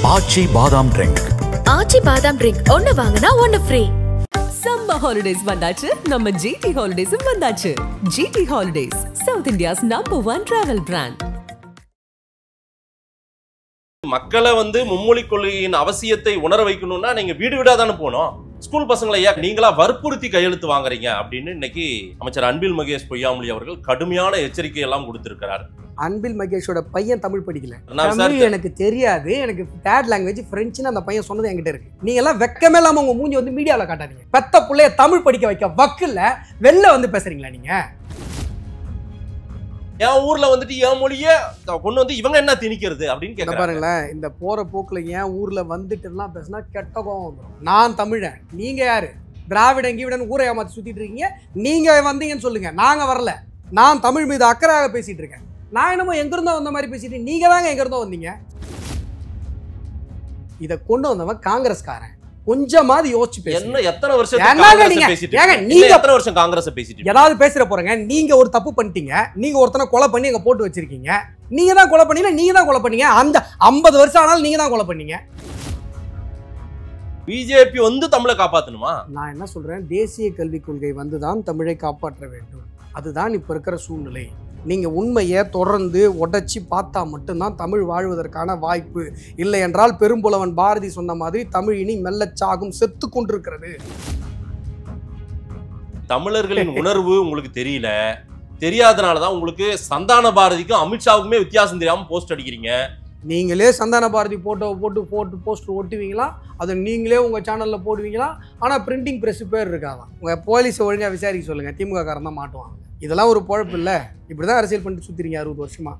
ஆச்சி பாதாம் ட்ரிங்க். ஆச்சி பாதாம் ட்ரிங்க் ஒன்னு வாங்குனா ஒன்னு ஃப்ரீ. சம்மர் ஹாலிடேஸ் வந்தாச்சு, நம்ம ஜிடி ஹாலிடேஸும் வந்தாச்சு. GT holidays, South India's #1 travel brand. மக்களை மும்மொழி கொள்கையின் அவசியத்தை உணர வைக்கணும்னா நீங்க வீடு வீடா தானே போனோம். ஸ்கூல் பசங்களை ஏன் நீங்களா வற்புறுத்தி கையெழுத்து வாங்குறீங்க அப்படின்னு இன்னைக்கு அமைச்சர் அன்பில் மகேஷ் பொய்யாமொழி அவர்கள் கடுமையான எச்சரிக்கை எல்லாம் கொடுத்திருக்கிறார். அன்பில் மகேஷோட பையன் தமிழ் படிக்கல, தமிழ் எனக்கு தெரியாது, எனக்கு தேர்ட் லாங்குவேஜ் பிரெஞ்சுன்னு அந்த பையன் சொன்னது என்கிட்ட இருக்கு. நீங்க எல்லாம் வெக்கமே இல்லாம உங்க மூஞ்சி மீடியால காட்டாதீங்க. பெத்த பிள்ளைய தமிழ் படிக்க வைக்க வக்குல வெளில பேசுறீங்களா நீங்க? என் ஊர்ல என் மொழியே கொண்டு இவங்க என்ன திணிக்கிறது அப்படின்னு கேட்க பாருங்களேன். இந்த போற போக்குல என் ஊர்ல வந்துட்டுலாம் பேசினா கெட்ட கோவம் வந்துடும். நான் தமிழன், நீங்க யாரு? திராவிட எங்கீவிடன் ஊரை ஏமாத்தி சுத்திட்டு இருக்கீங்க. நீங்க வந்தீங்கன்னு சொல்லுங்க, நாங்க வரல. நான் தமிழ் மீது அக்கறையாக பேசிட்டு இருக்கேன். நான் என்னமோ எங்க இருந்தோ வந்த மாதிரி பேசிட்டு, நீங்க தாங்க எங்க இருந்தோ வந்தீங்க. இதை கொண்டு வந்தவன் காங்கிரஸ்காரன். கொஞ்சமாவது யோசிச்சு பேசுங்க. எத்தனை வருஷம் காங்கிரஸ் பேசிட்டு ஏதாவது பேசுற போறங்க. நீங்க ஒரு தப்பு பண்ணிட்டீங்க, நீங்க ஒருத்தனை கொலை பண்ணி அங்க போட்டு வச்சிருக்கீங்க. நீங்க தான் கொலை பண்ணீங்க, நீங்க தான் கொலை பண்ணீங்க. அந்த 50 வருஷம் ஆனாலும் நீங்க தான் கொலை பண்ணீங்க. பிஜேபி தமிழை காப்பாத்தணுமா? நான் என்ன சொல்றேன், தேசிய கல்விக் கொள்கை வந்துதான் தமிழை காப்பாற்ற வேண்டும். அதுதான் இப்ப இருக்கிற சூழ்நிலை. நீங்க உண்மையை தொடர்ந்து உடைச்சி பார்த்தா மட்டும்தான் தமிழ் வாழ்வதற்கான வாய்ப்பு. இல்லை என்றால் பெரும்புலவன் பாரதி சொன்ன மாதிரி தமிழ் இனி மெல்லச்சாகும், செத்து கொண்டிருக்கிறது. தமிழர்களின் உணர்வு உங்களுக்கு தெரியல, தெரியாதனாலதான் உங்களுக்கு சந்தான பாரதிக்கும் அமித்ஷாவுக்குமே வித்தியாசம் தெரியாம போஸ்ட் அடிக்கிறீங்க. நீங்களே சந்தான பாரதி போட்டு போஸ்டர் ஒட்டுவீங்களா? அதை நீங்களே உங்க சேனல்ல போடுவீங்களா? ஆனா பிரிண்டிங் பிரஸ் பேர் இருக்காதான். உங்க போலீஸை ஒழுங்கா விசாரிக்க சொல்லுங்க, திமுக காரன் தான் மாட்டுவாங்க. இதெல்லாம் ஒரு பொழப்பு இல்லை. இப்படிதான் அரசியல் பண்ணிட்டு சுத்திரீங்க 60 வருஷமா.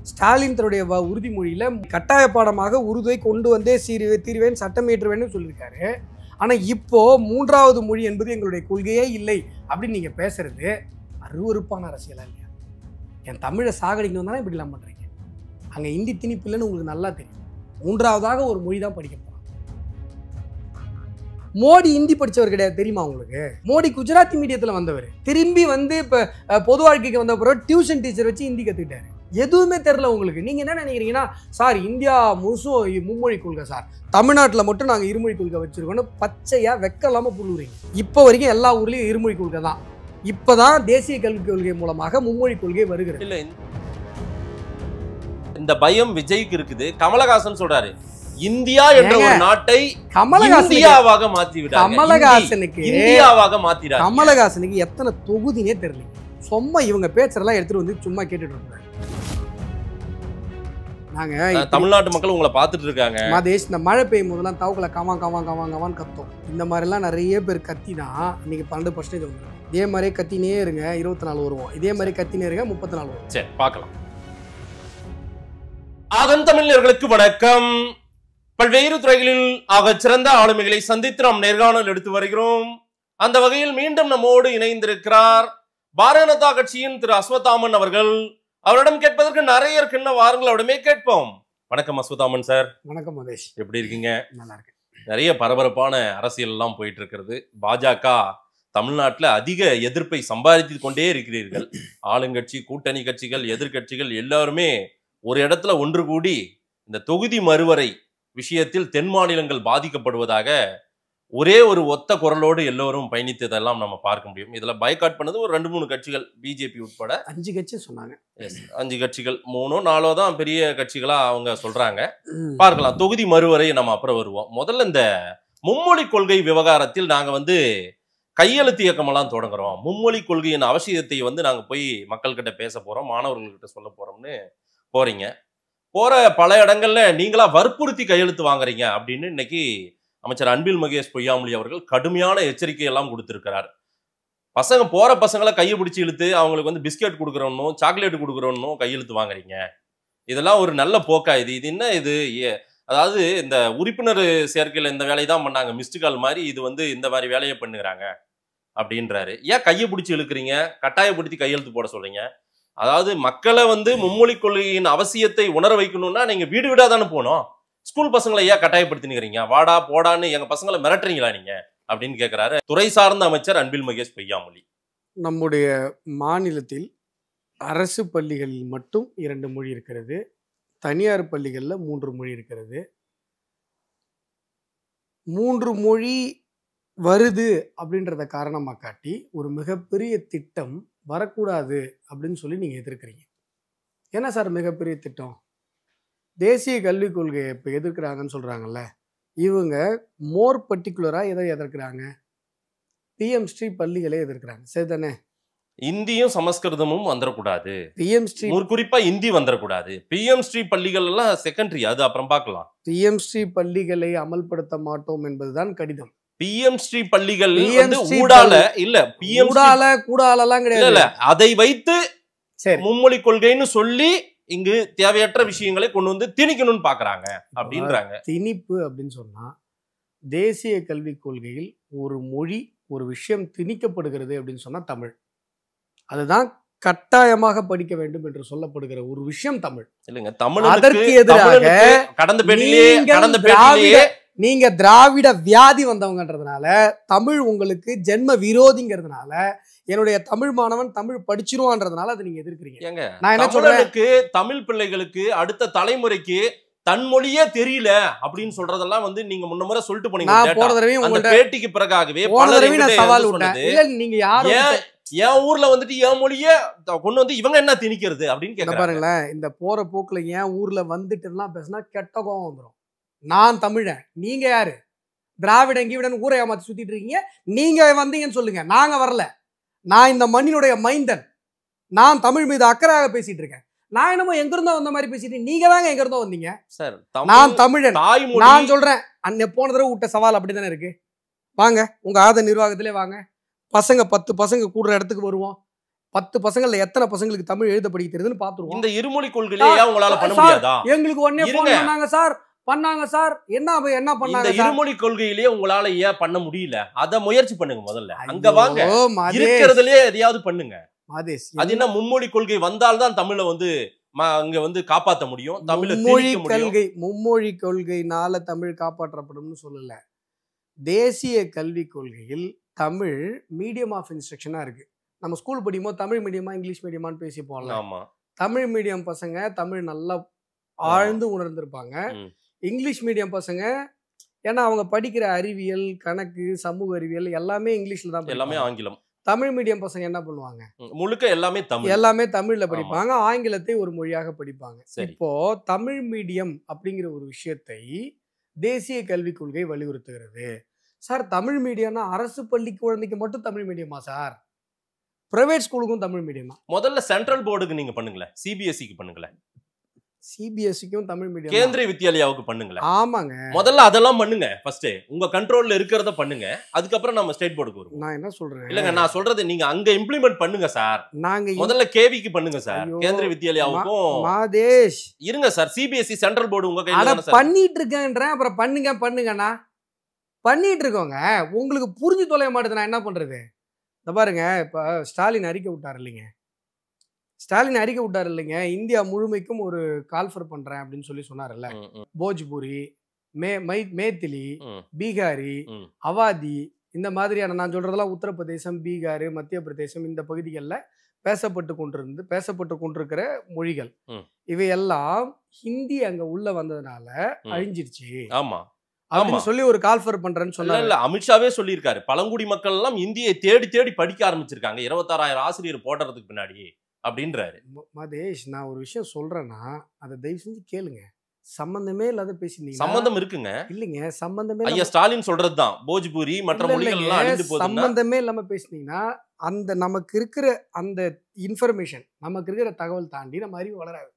ஸ்டாலின் தன்னுடைய உறுதிமொழியில கட்டாய பாடமாக உருதுவை கொண்டு வந்தே தீர்வேன், சட்டம் இயற்றுவேன்னு சொல்லியிருக்காரு. ஆனா இப்போ 3வது மொழி என்பது எங்களுடைய கொள்கையே இல்லை அப்படின்னு நீங்க பேசுறது அருவருப்பான அரசியலா இல்லையா? என் தமிழை சாகடிக்கணும் தானே இப்படி எல்லாம் பண்றீங்க. அங்க இந்தி திணிப்பு இல்லைன்னு உங்களுக்கு நல்லா தெரியும். 3வதாக ஒரு மொழி தான் படிக்க போறாங்க. மோடி ஹிந்தி படித்தவர் கிடையாது, தெரியுமா உங்களுக்கு? மோடி குஜராத்தி மீடியத்தில் வந்தவர். திரும்பி இப்போ பொது வாழ்க்கைக்கு வந்த பிறகு டியூஷன் டீச்சர் வச்சு ஹிந்தி கற்றுக்கிட்டாரு. எதுவுமே தெரில உங்களுக்கு. நீங்கள் என்ன நினைக்கிறீங்கன்னா, சார் இந்தியா முழுசும் மும்மொழி கொள்கை சார், தமிழ்நாட்டில் மட்டும் நாங்கள் இருமொழி கொள்கை வச்சுருக்கோன்னு பச்சையாக வெக்க இல்லாமல் புள்ளுறீங்க. இப்போ வரைக்கும் எல்லா ஊர்லேயும் இருமொழி கொள்கை தான். இப்போ தான் தேசிய கல்விக் கொள்கை மூலமாக மும்மொழி கொள்கை வருகிறது. இல்லை, இந்த பயம் விஜய்க்கு இருக்குது. கமலஹாசன் சொல்றாரு, இந்தியா என்ற ஒரு நாட்டை இந்தியாவாக மாத்தி விடாங்க. கமலஹாசனுக்கு எத்தனை தொகுதினே தெரியல. சும்மா இவங்க பேச்சறெல்லாம் எடுத்துட்டு சும்மா கேட்டுட்டு இருக்காங்க. நாங்க தமிழ்நாட்டு மக்கள் உங்களை பார்த்துட்டு இருக்காங்க. மதேஷ், இந்த மழை பெய்யும் போதெல்லாம் தவுக்கல கவான் கத்தும். இந்த மாதிரிலாம் நிறைய பேர் கத்திதான் இன்னைக்கு 12% வந்துடும். இதே மாதிரியே கத்தினே இருங்க, 24 வருவோம். இதே மாதிரி கத்தினே இருங்க, 34 வருவோம். சரி, பார்க்கலாம். ஆதன் தமிழர்களுக்கு வணக்கம். பல்வேறு துறைகளில் சிறந்த ஆளுமைகளை சந்தித்து நாம் நேர்காணல் எடுத்து வருகிறோம். அந்த வகையில் மீண்டும் நம்மோடு இணைந்திருக்கிறார் பாரதிய ஜனதா கட்சியின் திரு அஸ்வத்தாமன் அவர்கள். அவரிடம் கேட்பதற்கு நிறைய இருக்கின்ற வாரங்கள் அவரிடமே கேட்போம். வணக்கம் அஸ்வத்தாமன் சார். வணக்கம் மதேஷ், எப்படி இருக்கீங்க? நல்லா இருக்கு. நிறைய பரபரப்பான அரசியல் எல்லாம் போயிட்டு இருக்கிறது. பாஜக தமிழ்நாட்டில் அதிக எதிர்ப்பை சம்பாதித்து கொண்டே இருக்கிறீர்கள். ஆளுங்கட்சி, கூட்டணி கட்சிகள், எதிர்கட்சிகள் எல்லாருமே ஒரு இடத்துல ஒன்று கூடி இந்த தொகுதி மறுவரை விஷயத்தில் தென் மாநிலங்கள் பாதிக்கப்படுவதாக ஒரே ஒரு ஒத்த குரலோடு எல்லோரும் பயணித்ததெல்லாம் நம்ம பார்க்க முடியும். இதுல பைகாட் பண்ணது ஒரு 2-3 கட்சிகள், பிஜேபி உட்பட 5 கட்சி சொன்னாங்க. 5 கட்சிகள், 3-4 தான் பெரிய கட்சிகளா அவங்க சொல்றாங்க. பார்க்கலாம், தொகுதி மறுவரை நம்ம அப்புறம் வருவோம். முதல்ல இந்த மும்மொழி கொள்கை விவகாரத்தில் நாங்க கையெழுத்து இயக்கமெல்லாம் தொடங்குறோம். மும்மொழி கொள்கையின் அவசியத்தை நாங்க போய் மக்கள்கிட்ட பேச போறோம், மாணவர்கள்கிட்ட சொல்ல போறோம்னு போறீங்க. போற பல இடங்கள்ல நீங்களா வற்புறுத்தி கையெழுத்து வாங்குறீங்க அப்படின்னு இன்னைக்கு அமைச்சர் அன்பில் மகேஷ் பொய்யாமொழி அவர்கள் கடுமையான எச்சரிக்கை எல்லாம் கொடுத்திருக்கிறார். போற பசங்களை கையை பிடிச்சி இழுத்து அவங்களுக்கு பிஸ்கெட் கொடுக்குறோன்னும் சாக்லேட் கொடுக்குறோன்னும் கையெழுத்து வாங்குறீங்க. இதெல்லாம் ஒரு நல்ல போக்கா? இது என்ன இது? அதாவது இந்த உறுப்பினர் சேர்க்கையில் இந்த வேலையை தான் பண்ணாங்க, மிஸ்டு கால் மாதிரி இது இந்த மாதிரி வேலையை பண்ணுறாங்க அப்படின்றாரு. ஏன் கையை பிடிச்சி இழுக்கிறீங்க? கட்டாயப்படுத்தி கையெழுத்து போட சொல்றீங்க. அதாவது மக்களை மும்மொழி கொள்கையின் அவசியத்தை உணர வைக்கணும்னா நீங்க வீடு வீடா தானே போனோம். ஸ்கூல் பசங்களை ஏன் கட்டாயப்படுத்தினுக்கிறீங்க? வாடா போடான்னு எங்க பசங்களை மிரட்டுறீங்களா நீங்க அப்படின்னு கேட்கிறாரு துறை சார்ந்த அமைச்சர் அன்பில் மகேஷ் பொய்யாமொழி. நம்முடைய மாநிலத்தில் அரசு பள்ளிகளில் மட்டும் 2 மொழி இருக்கிறது. தனியார் பள்ளிகளில் 3 மொழி இருக்கிறது. 3 மொழி வருது அப்படின்றத காரணமாக காட்டி ஒரு மிகப்பெரிய திட்டம் வரக்கூடாது அப்படின்னு சொல்லி நீங்கள் எதிர்க்கிறீங்க. என்ன சார் மிகப்பெரிய திட்டம்? தேசிய கல்விக் கொள்கையை இப்போ எதிர்க்கிறாங்கன்னு சொல்கிறாங்கல்ல, இவங்க மோர் பர்டிகுலராக எதை எதிர்க்கிறாங்க? பிஎம் ஸ்ரீ பள்ளிகளை எதிர்க்கிறாங்க. சரிதானே? இந்தியும் சமஸ்கிருதமும் வந்துடக்கூடாது. பிஎம் ஸ்ரீ குறிப்பா இந்தி வந்துடக்கூடாது. பிஎம் ஸ்ரீ பள்ளிகள் எல்லாம் செகண்டரி, அது அப்புறம் பார்க்கலாம். பிஎம் ஸ்ரீ பள்ளிகளை அமல்படுத்த மாட்டோம் என்பதுதான் கடிதம். பிஎம் ஸ்ரீ பள்ளிகள் ஊடால இல்ல, பிஎம் கூடாலெல்லாம் கிடையாது. இல்ல, அதை வைத்து மும்மொழி கொள்கைன்னு சொல்லி இங்கு தேவையற்ற விஷயங்களை கொண்டு வந்து திணிக்கணும்னு பாக்குறாங்க அப்படின்றாங்க. திணிப்பு அப்படின்னு சொன்னா தேசிய கல்விக் கொள்கையில் ஒரு மொழி ஒரு விஷயம் திணிக்கப்படுகிறது அப்படின்னு சொன்னா தமிழ். அதுதான் கட்டாயமாக படிக்க வேண்டும் என்று சொல்லப்படுகிற ஒரு விஷயம் தமிழ். இல்லைங்க, தமிழ். அதற்கு எதிராக நீங்க திராவிட வியாதி வந்தவங்கன்றதுனால, தமிழ் உங்களுக்கு ஜென்ம விரோதிங்கிறதுனால, என்னுடைய தமிழ் மாணவன் தமிழ் படிச்சிருவான்றதுனால அதை நீங்க எதிர்க்கிறீங்க. நான் என்ன சொல்றேன், தமிழ் பிள்ளைகளுக்கு அடுத்த தலைமுறைக்கு தன் மொழியே தெரியல அப்படின்னு சொல்றதெல்லாம் வந்து நீங்க முன்ன முறை சொல்லிட்டு போனீங்க. அந்த பேட்டிக்கு பிறகாகவே சவால் விட்டேன். இல்ல நீங்க யாரும் என் ஊர்ல வந்துட்டு என் மொழியே கொண்டு வந்து இவங்க என்ன திணிக்கிறது அப்படின்னு கேட்க பாருங்களேன். இந்த போற போக்குல என் ஊர்ல வந்துட்டு பேசினா கெட்ட கோவம் வந்துடும். நான் தமிழன், நீங்க யாரு? திராவிடன் கீவிடன் ஊரை ஏமாத்தி சுத்திட்டு இருக்கீங்க. நீங்க வந்தீங்கன்னு சொல்லுங்க, நாங்க வரல. நான் இந்த மண்ணினுடைய மைந்தன். நான் தமிழ் மீது அக்கறையாக பேசிட்டு இருக்கேன். நான் என்னமோ எங்க இருந்தோ வந்த மாதிரி பேசிட்டு, நீங்க தாங்க எங்க இருந்தோ வந்தீங்க. சார், நான் தமிழன். நான் சொல்றேன், அன்னை போன தடவை விட்ட சவால் அப்படித்தானே இருக்கு. வாங்க, உங்க ஆத நிர்வாகத்திலே வாங்க. பசங்க 10 பசங்க கூடுற இடத்துக்கு வருவோம். 10 பசங்கள்ல எத்தனை பசங்களுக்கு தமிழ் எழுத படிக்க தெரியுதுன்னு பாத்துருவோம். இந்த இருமொழி கொள்கையிலேயே உங்களால பண்ண முடியாதா? எங்களுக்கு உடனே போன் பண்ணாங்க சார், என்ன பண்ணாங்க? இருமொழி கொள்கையிலேயே உங்களால ஏன் பண்ண முடியல? அத முயற்சி பண்ணுங்க. முதல்ல அங்க வாங்க, இருக்கிறதுலயே எதையாவது பண்ணுங்க. அது என்ன, மும்மொழி கொள்கை வந்தால்தான் தமிழை வந்து அங்க வந்து காப்பாற்ற முடியும். மும்மொழி கொள்கைனால தமிழ் காப்பாற்றப்படும்னு சொல்லல. தேசிய கல்விக் கொள்கையில் தமிழ் மீடியம் ஆஃப் இன்ஸ்ட்ரக்ஷனா இருக்கு. நம்ம ஸ்கூல் படிக்கும்போது தமிழ் மீடியமா இங்கிலீஷ் மீடியமான்னு பேசி போகலாம். தமிழ் மீடியம் பசங்க தமிழ் நல்லா ஆழ்ந்து உணர்ந்திருப்பாங்க. இங்கிலீஷ் மீடியம் பசங்க ஏன்னா அவங்க படிக்கிற அறிவியல், கணக்கு, சமூக அறிவியல் எல்லாமே இங்கிலீஷ்ல தான், எல்லாமே ஆங்கிலம். தமிழ் மீடியம் பசங்க என்ன பண்ணுவாங்க? முழுக்க எல்லாமே தமிழ்ல படிப்பாங்க. ஆங்கிலத்தை ஒரு மொழியாக படிப்பாங்க. இப்போ தமிழ் மீடியம் அப்படிங்கிற ஒரு விஷயத்தை தேசிய கல்விக் கொள்கை வலியுறுத்துகிறது. சார், தமிழ் மீடியம்னா அரசு பள்ளி குழந்தைக்கு மட்டும் தமிழ் மீடியமா சார்? பிரைவேட் ஸ்கூலுக்கும் தமிழ் மீடியமா? முதல்ல சென்ட்ரல் போர்டுக்கு நீங்க பண்ணுங்களேன், சிபிஎஸ்சிக்கு பண்ணுங்களேன். சிபிஎஸ்சிக்கும் தமிழ் மீடியம், கேந்திரிய வித்யாலயாவுக்கு பண்ணுங்களேன். ஆமாங்க, முதல்ல அதெல்லாம் பண்ணுங்க. ஃபர்ஸ்ட் உங்க கண்ட்ரோல்ல இருக்கிறத பண்ணுங்க, அதுக்கப்புறம் நம்ம ஸ்டேட் போர்டுக்கு வருவோம். நான் என்ன சொல்றேன் இல்லங்க, நான் சொல்றது நீங்க அங்க இம்ப்ளிமெண்ட் பண்ணுங்க சார். நாங்க முதல்ல கேவிக்கு பண்ணுங்க சார், கேந்திரிய வித்யாலயாவுக்கும். மாதேஷ் இருங்க சார், சிபிஎஸ்சி சென்ட்ரல் போர்டு உங்க கையில தான சார். பண்ணிட்டு இருக்கேன்றேன். அப்புறம் பண்ணுங்கண்ணா, பண்ணிட்டு இருக்கோங்க. உங்களுக்கு புரிஞ்சு தொலைய மாட்டேது, நான் என்ன பண்றது? இந்த பாருங்க, இப்ப ஸ்டாலின் அறிக்கை விட்டார் இல்லைங்க, இந்தியா முழுமைக்கும் ஒரு கால்ஃபர் பண்றேன் அப்படின்னு சொல்லி சொன்னார்ல. போஜ்பூரி, மேத்திலி, பீகாரி, அவாதி, இந்த மாதிரியான நான் சொல்றதெல்லாம் உத்தரப்பிரதேசம், பீகார், மத்திய பிரதேசம் இந்த பகுதிகளில் பேசப்பட்டு கொண்டிருக்கிற மொழிகள். இவையெல்லாம் ஹிந்தி அங்க உள்ள வந்ததுனால அழிஞ்சிருச்சு. ஆமா அப்படின்னு சொல்லி ஒரு கால்ஃபர் பண்றேன்னு சொன்னாங்க. அமித்ஷாவே சொல்லியிருக்காரு, பழங்குடி மக்கள் எல்லாம் இந்தியை தேடி தேடி படிக்க ஆரம்பிச்சிருக்காங்க 26,000 ஆசிரியர் போடுறதுக்கு பின்னாடி அப்படின்றாரு. மதேஷ், நான் ஒரு விஷயம் சொல்றேன்னா அதை தயவு செஞ்சு கேளுங்க. சம்பந்தமே இல்லாத பேசினீங்க. சம்பந்தம் இருக்குங்க. இல்லைங்க, சம்பந்தமே ஐயா ஸ்டாலின் சொல்றதுதான் போஜ்பூரி மற்ற மொழிகள் எல்லாம் அழிந்து போகுது. சம்பந்தமே இல்லாம பேசினீங்கன்னா அந்த நமக்கு இருக்கிற அந்த இன்ஃபர்மேஷன், நமக்கு இருக்கிற தகவல் தாண்டி நம்ம அறிவு வளராது.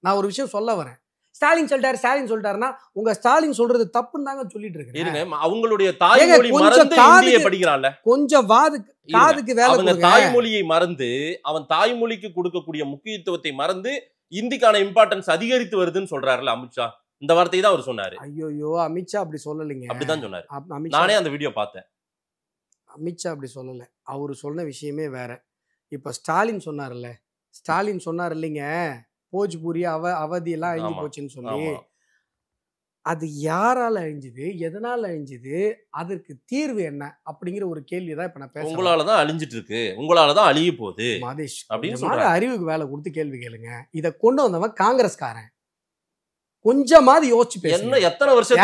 நான் ஒரு விஷயம் சொல்ல வரேன். ஸ்டாலின் சொல்லிட்டாருன்னா உங்க ஸ்டாலின் சொல்றது தப்புன்னு தாங்க சொல்லிட்டு இருக்கேன். அவங்களுடைய தாய்மொழி மறந்து இந்தியை படிக்கிறான்ல, கொஞ்சம் காதுக்கு வேலை. அவங்க தாய்மொழியை மறந்து, அவன் தாய்மொழிக்கு கொடுக்கக்கூடிய முக்கியத்துவத்தை மறந்து இந்திக்கான இம்பார்ட்டன்ஸ் அதிகரித்து வருதுன்னு சொல்றாருல அமித்ஷா. இந்த வார்த்தை தான் அவர் சொன்னாரு. ஐயோ, அமித்ஷா அப்படி சொல்லலைங்க. அப்படிதான் சொன்னாரு. நானே அந்த வீடியோ பார்த்தேன். அமித்ஷா அப்படி சொல்லல. அவரு சொன்ன விஷயமே வேற. இப்ப ஸ்டாலின் சொன்னார் இல்லைங்க, போஜ்பூரி அவதி எல்லாம் அழிஞ்சு போச்சுன்னு சொல்லி. அது யாரால அழிஞ்சுது, எதனால அழிஞ்சுது, அதற்கு தீர்வு என்ன அப்படிங்கிற ஒரு கேள்விதான் இப்ப நான் பேசுறேன். உங்களாலதான் அழிஞ்சிட்டு இருக்கு, உங்களாலதான் அழிய போகுது மாதேஷ் அப்படின்னு சொல்றாரு. அறிவுக்கு வேலை கொடுத்து கேள்வி கேளுங்க. இதை கொண்டு வந்தவன் காங்கிரஸ்காரன். கொஞ்சமாவது யோசிச்சு பேசுங்க. என்ன எத்தனை வருஷம்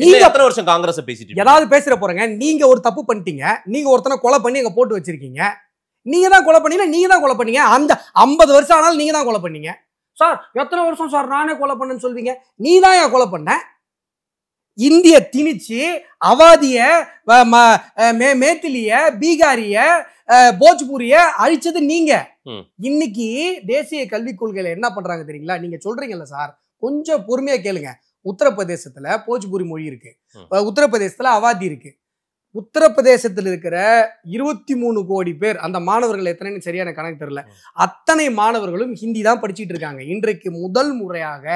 நீங்க எத்தனை வருஷம் காங்கிரஸ் பேசிட்டு ஏதாவது பேசுற போறீங்க. நீங்க ஒரு தப்பு பண்ணிட்டீங்க, நீங்க ஒருத்தனை கொலை பண்ணி அங்க போட்டு வச்சிருக்கீங்க. நீங்க தான் கொலை பண்ணீங்க, நீங்க தான் கொலை பண்ணீங்க. அந்த 50 வருஷம் ஆனாலும் நீங்க தான் கொலை பண்ணீங்க. சார் எத்தனை வருஷம் சார் நானே கொலை பண்ணேன்னு சொல்வீங்க? நீ தான் ஏன் கொலை பண்ண? இந்திய திணிச்சு அவாதிய மேத்திலிய பீகாரிய போஜ்பூரிய அழிச்சது நீங்க. இன்னைக்கு தேசிய கல்விக் கொள்கையில என்ன பண்றாங்க தெரியுங்களா? நீங்க சொல்றீங்கல்ல சார், கொஞ்சம் பொறுமையா கேளுங்க. உத்தரப்பிரதேசத்துல போஜ்பூரி மொழி இருக்கு, உத்தரப்பிரதேசத்துல அவாதி இருக்கு. உத்தரப்பிரதேசத்தில் இருக்கிற 23 கோடி பேர், அந்த மாணவர்கள் எத்தனைன்னு சரியான கணக்கு தெரியல, அத்தனை மாணவர்களும் ஹிந்தி தான் படிச்சுட்டு இருக்காங்க. இன்றைக்கு முதல் முறையாக,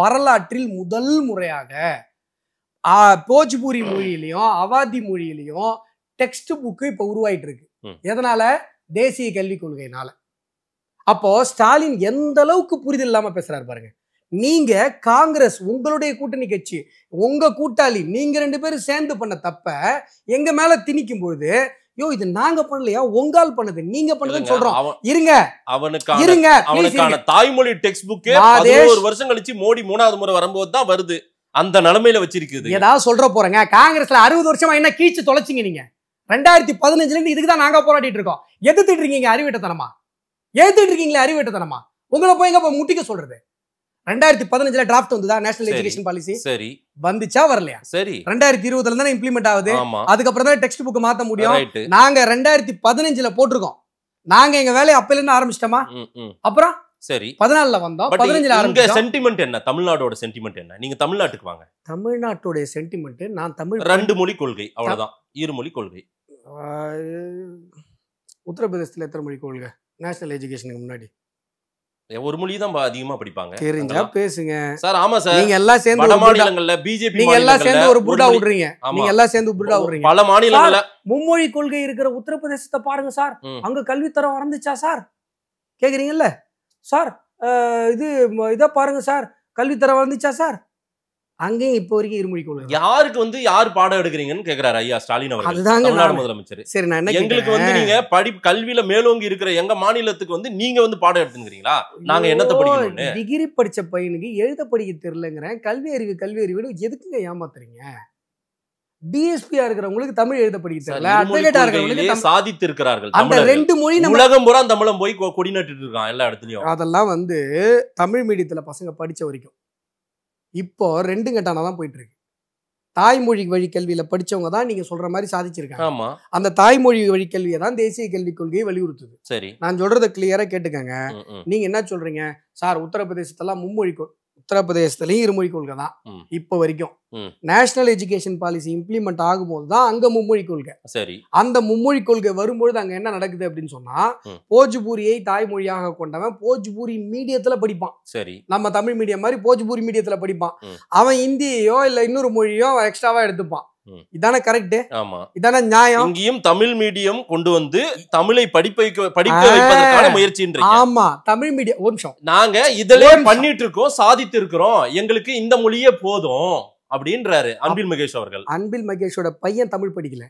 வரலாற்றில் முதல் முறையாக போஜ்பூரி மொழியிலையும் அவாதி மொழியிலையும் டெக்ஸ்ட் புக்கு இப்ப உருவாயிட்டு இருக்கு. எதனால? தேசிய கல்விக் கொள்கையினால. அப்போ ஸ்டாலின் எந்த அளவுக்கு புரிதல் இல்லாம பேசுறாரு பாருங்க. நீங்க காங்கிரஸ், உங்களுடைய கூட்டணி கட்சி, உங்க கூட்டாளி, நீங்க 2 பேரும் சேர்ந்து பண்ண தப்ப எங்க மேல திணிக்கும் பொழுது, யோ இது நாங்க பண்ணலையா, உங்கால் பண்ணது, நீங்க பண்ணதுன்னு சொல்றோம். இருங்க அவனுக்கான தாய்மொழி டெக்ஸ்ட் புக் 11 வருஷம் கழிச்சு மோடி 3வது முறை வரும்போது தான் வருது. அந்த நிலைமையில வச்சிருக்குது. ஏதாவது சொல்ற போறேங்க. காங்கிரஸ்ல 60 வருஷமா என்ன கீழ்ச்சி தொலைச்சிங்க நீங்க? 2015ல இருந்து இதுக்கு தான் நாங்க போராடிட்டு இருக்கோம். எதிர்த்துட்டு இருக்கீங்க அறிவிட்டத்தனமா, எதிர்த்துட்டு இருக்கீங்களே அறிவிட்டத்தனமா. உங்களை போய் எங்க முட்டிக்க சொல்றது? 2015ல டிராஃப்ட் வந்ததா நேஷனல் எஜுகேஷன் பாலிசி? சரி, வந்துச்சா வரலையா? சரி, 2020ல தானே இம்ப்ளிமெண்ட் ஆகுது. அதுக்கப்புறம் தான் டெக்ஸ்ட் புக் மாத்த முடியும். நாங்க 2015ல போட்டிருக்கோம். நாங்க எங்க வேலையை அப்பல இருந்து ஆரம்பிச்சிட்டோமா? அப்புறம் சரி 14ல வந்தோம், 15ல ஆரம்பிச்சோம். சென்டிமென்ட் என்ன? தமிழ்நாடோட சென்டிமென்ட் என்ன? நீங்க தமிழ்நாட்டுக்கு வாங்க. தமிழ்நாட்டோட சென்டிமென்ட், நான் தமிழ் 2 மொழி கொள்கை, அவ்வளவுதான். 2 மொழி கொள்கை. உத்தரப்பிரதேசத்துல எத்தனை மொழி கொள்கை? நேஷனல் எஜுகேஷனுக்கு முன்னாடி 1 மொழி தான் அதிகமா படிப்பாங்க. தெரிஞ்சா பேசுங்க சார். ஆமா சார், நீங்க எல்லாம் சேர்ந்து பல மாநிலங்கள்ல பிஜேபி, நீங்க எல்லாம் சேர்ந்து ஒரு புருடா விடுறீங்க. நீங்க எல்லாம் சேர்ந்து புருடா விடுறீங்க. பல மாநிலங்கள்ல மும்மொழி கொள்கை இருக்கிற உத்தரப்பிரதேசத்தை பாருங்க சார். அங்க கல்வித்தரம் வளர்ந்துச்சா சார்? கேக்குறீங்கல்ல சார்? இதை பாருங்க சார், கல்வித்தரம் வளர்ந்துச்சா சார்? அங்கேயும் இப்போ வரைக்கும் இருமொழி கொள்கை. யாருக்கு யார் பாடம் எடுக்கிறீங்கன்னு கேக்குறாரு ஐயா ஸ்டாலின் அவர்கள், தமிழ்நாடு முதலமைச்சர். சரி, நான் என்ன எங்களுக்கு நீங்க கல்வியில மேலோங்கி இருக்கிற எங்க மாநிலத்துக்கு நீங்க பாடம் எடுத்துக்கிறீங்களா? நாங்க என்னத்தை படிக்கணும்னு? டிகிரி படிச்ச பையனுக்கு எழுத படிக்க தெரியலங்கிறேன். கல்வி அறிவு எதுக்குங்க ஏமாத்துறீங்க? டிஎஸ்பியா இருக்கிறவங்களுக்கு தமிழ் எழுத படிக்க தெரியல, அட்வொகேட்டா இருக்கிறவங்களுக்கு சாதித்து இருக்கிறார்கள். அந்த 2 மொழி உலகம் பூரா தமிழம் போய் கொடி நட்டுட்டு இருக்கான் எல்லா இடத்துலயும். அதெல்லாம் தமிழ் மீடியத்துல பசங்க படிச்ச வரைக்கும். இப்போ 2 கட்டானா தான் போயிட்டு இருக்கு. தாய்மொழி வழி கல்வியில படிச்சவங்க தான் நீங்க சொல்ற மாதிரி சாதிச்சிருக்காங்க. ஆமா, அந்த தாய்மொழி வழி கல்வியை தான் தேசிய கல்விக் கொள்கையை வலியுறுத்துது. சரி, நான் சொல்றதை கிளியரா கேட்டுக்கங்க. நீங்க என்ன சொல்றீங்க சார்? உத்தரப்பிரதேசத்தெல்லாம் மும்மொழி, உத்தரப்பிரதேசத்துலயும் இருமொழி கொள்கை தான் இப்ப வரைக்கும். நேஷனல் எஜுகேஷன் பாலிசி இம்ப்ளிமெண்ட் ஆகும்போது தான் அங்க மும்மொழி கொள்கை. சரி, அந்த மும்மொழி கொள்கை வரும்பொழுது அங்க என்ன நடக்குது அப்படின்னு சொன்னா, போஜ்பூரியை தாய்மொழியாக கொண்டவன் போஜ்பூரி மீடியத்துல படிப்பான். சரி, நம்ம தமிழ் மீடியம் மாதிரி போஜ்பூரி மீடியத்துல படிப்பான். அவன் இந்தியையோ இல்ல இன்னொரு மொழியோ எக்ஸ்ட்ராவா எடுத்துப்பான். இதானே கரெக்ட்? ஆமா, இதானே நியாயம்? இங்கேயும் தமிழ் மீடியம் கொண்டு வந்து தமிழை படிக்க வைப்பதற்கான முயற்சின்றீங்க. ஆமா, தமிழ் மீடியம். ஒரு நிமிஷம், நாங்க இதுல பண்ணிட்டு இருக்கோம், சாதித்து இருக்கிறோம், எங்களுக்கு இந்த மொழியே போதும் அப்படின்றாரு அன்பில் மகேஷ் அவர்கள். அன்பில் மகேஷோட பையன் தமிழ் படிக்கல.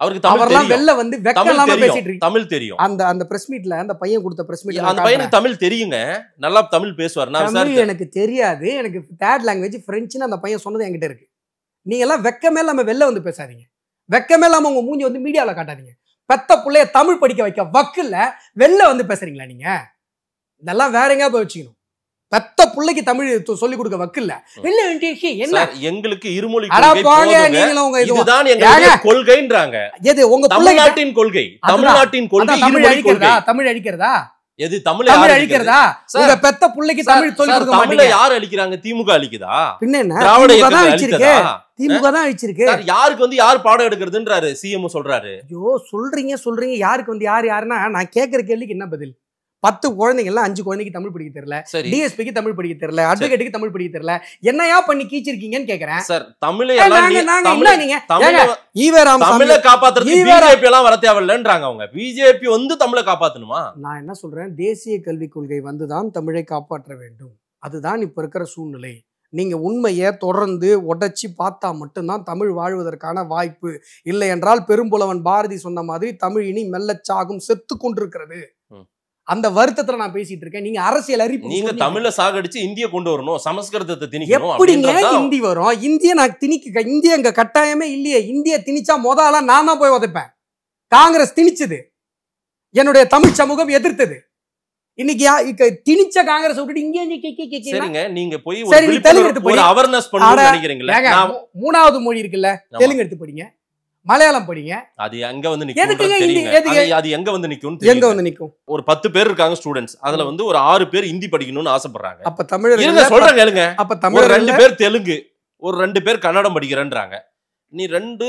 அவருக்கு தமிழ் வெளில வெக்கலாம பேசிட்டு இருக்கு. தமிழ் தெரியும். அந்த பிரஸ் மீட்ல அந்த பையன் கொடுத்த பிரஸ் மீட்ல அந்த பையனுக்கு தமிழ் தெரியுங்க, நல்லா தமிழ் பேசுவார். தமிழ் எனக்கு தெரியாது, எனக்கு தேர்ட் லாங்குவேஜ் பிரெஞ்சுன்னு அந்த பையன் சொன்னது என்கிட்ட இருக்கு. நீங்க எல்லாம் வெக்கமே இல்லாம வெளில பேசாதீங்க. வெக்கமே இல்லாம உங்க மூஞ்சி மீடியால காட்டாதீங்க. பெத்த பிள்ளைய தமிழ் படிக்க வைக்க வக்குல வெளில பேசுறீங்களா நீங்க? இதெல்லாம் வேற எங்க போய் வச்சுக்கணும். பெத்த பிள்ளைக்கு தமிழ் சொல்லி கொடுக்க வக்குல என்ன? எங்களுக்கு இருமொழி கொள்கைன்றாங்க. எது உங்க தமிழ்நாட்டின் கொள்கை? தமிழ்நாட்டின் கொள்கை தமிழ் அழிக்கிறதா? தமிழ் அழிக்கிறதா? எது தமிழ் அழிக்கிறதா? உங்க பெத்த பிள்ளைக்கு தமிழ் சொல்லி கொடுக்க மாட்டீங்க. யார் அழிக்கிறாங்க? திமுக அழிக்குதா? பின்ன என்ன? திமுக தான் அழிச்சிருக்கு. திமுக தான் அழிச்சிருக்கு. யாருக்கு யார் பாடம் எடுக்கிறதுன்றாரு சிஎம் சொல்றாரு. ஐயோ, சொல்றீங்க யாருக்கு யாருன்னா நான் கேட்கிற கேள்விக்கு என்ன பதில்? 10 குழந்தைங்க எல்லாம் 5 குழந்தைக்கு தமிழ் படிக்க தெரியல, டிஎஸ்பிக்கு தமிழ் படிக்க தெரியல, அட்வொகேட்டுக்கு தமிழ் படிக்க தெரியல, என்னையா பண்ணி கீச்சிருக்கீங்கன்னு கேக்குறேன். சார், தமிழை தமிழை காப்பாத்துறது பிஜேபி எல்லாம் வர தேவையில்லைன்றாங்க அவங்க. பிஜேபி தமிழை காப்பாத்தணுமா? நான் என்ன சொல்றேன், தேசிய கல்விக் கொள்கை வந்துதான் தமிழை காப்பாற்ற வேண்டும். அதுதான் இப்ப இருக்கிற சூழ்நிலை. நீங்க உண்மையை தொடர்ந்து உடைச்சி பார்த்தா மட்டும்தான் தமிழ் வாழ்வதற்கான வாய்ப்பு. இல்லை என்றால் பெரும்புலவன் பாரதி சொன்ன மாதிரி தமிழ் இனி மெல்லச்சாகும், செத்து கொண்டிருக்கிறது. அந்த வருத்தத்துல நான் பேசிட்டு இருக்கேன். நீங்க அரசியல் அறிவு நீங்க தமிழ சாகடிச்சு இந்திய கொண்டு வரணும், சமஸ்கிருதத்தை திணிக்கணும். எப்படிங்க ஹிந்தி வரும்? இந்திய நான் திணிக்க, இந்திய எங்க கட்டாயமே இல்லையே. இந்திய திணிச்சா முதல்ல நான் தான் போய் உதைப்பேன். காங்கிரஸ் திணிச்சது, என்னுடைய தமிழ் சமூகம் எதிர்த்தது. இன்னைக்கு திணிச்ச காங்கிரஸ் விட்டுட்டு இங்கே சரிங்க, நீங்க போய் ஒரு அவேர்னஸ் பண்ணணும்னு நினைக்கிறீங்களா? மூணாவது மொழி இருக்குல்ல, தெலுங்கு எடுத்து படிங்க, மலையாளம் படிங்க. அது எங்க வந்து நிக்கும்? அது எங்க வந்து நிக்கும்? எங்க வந்து நிக்கும்? ஒரு 10 பேர் இருக்காங்க ஸ்டூடண்ட்ஸ், அதுல வந்து ஒரு 6 பேர் ஹிந்தி படிக்கணும்னு ஆசைப்படுறாங்க. அப்ப தமிழர் சொல்றாங்க கேளுங்க. அப்ப தமிழர் 2 பேர் தெலுங்கு, ஒரு 2 பேர் கன்னடம் படிக்கிறேன்றாங்க. நீ ரெண்டு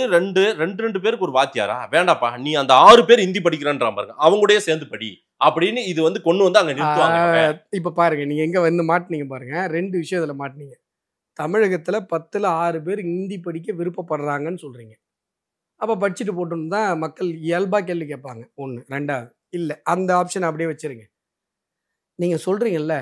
பேருக்கு ஒரு வாத்தியாரா? வேண்டாப்பா, நீ அந்த 6 பேர் ஹிந்தி படிக்கிறேன்றான் பாருங்க, அவங்களுடைய சேர்ந்து படி அப்படின்னு இது வந்து கொண்டு வந்து அங்க நிறுத்துவாங்க. இப்ப பாருங்க, நீங்க எங்க வந்து மாட்டினீங்க பாருங்க. 2 விஷயம் இதுல மாட்டினீங்க. தமிழகத்துல 10ல் 6 பேர் ஹிந்தி படிக்க விருப்பப்படுறாங்கன்னு சொல்றீங்க. அப்ப படிச்சுட்டு போட்டோம்னு தான் மக்கள் இயல்பா கேள்வி கேட்பாங்க. 1. 2வது இல்ல, அந்த ஆப்ஷன் அப்படியே வச்சிருங்க. நீங்க சொல்றீங்கல்ல,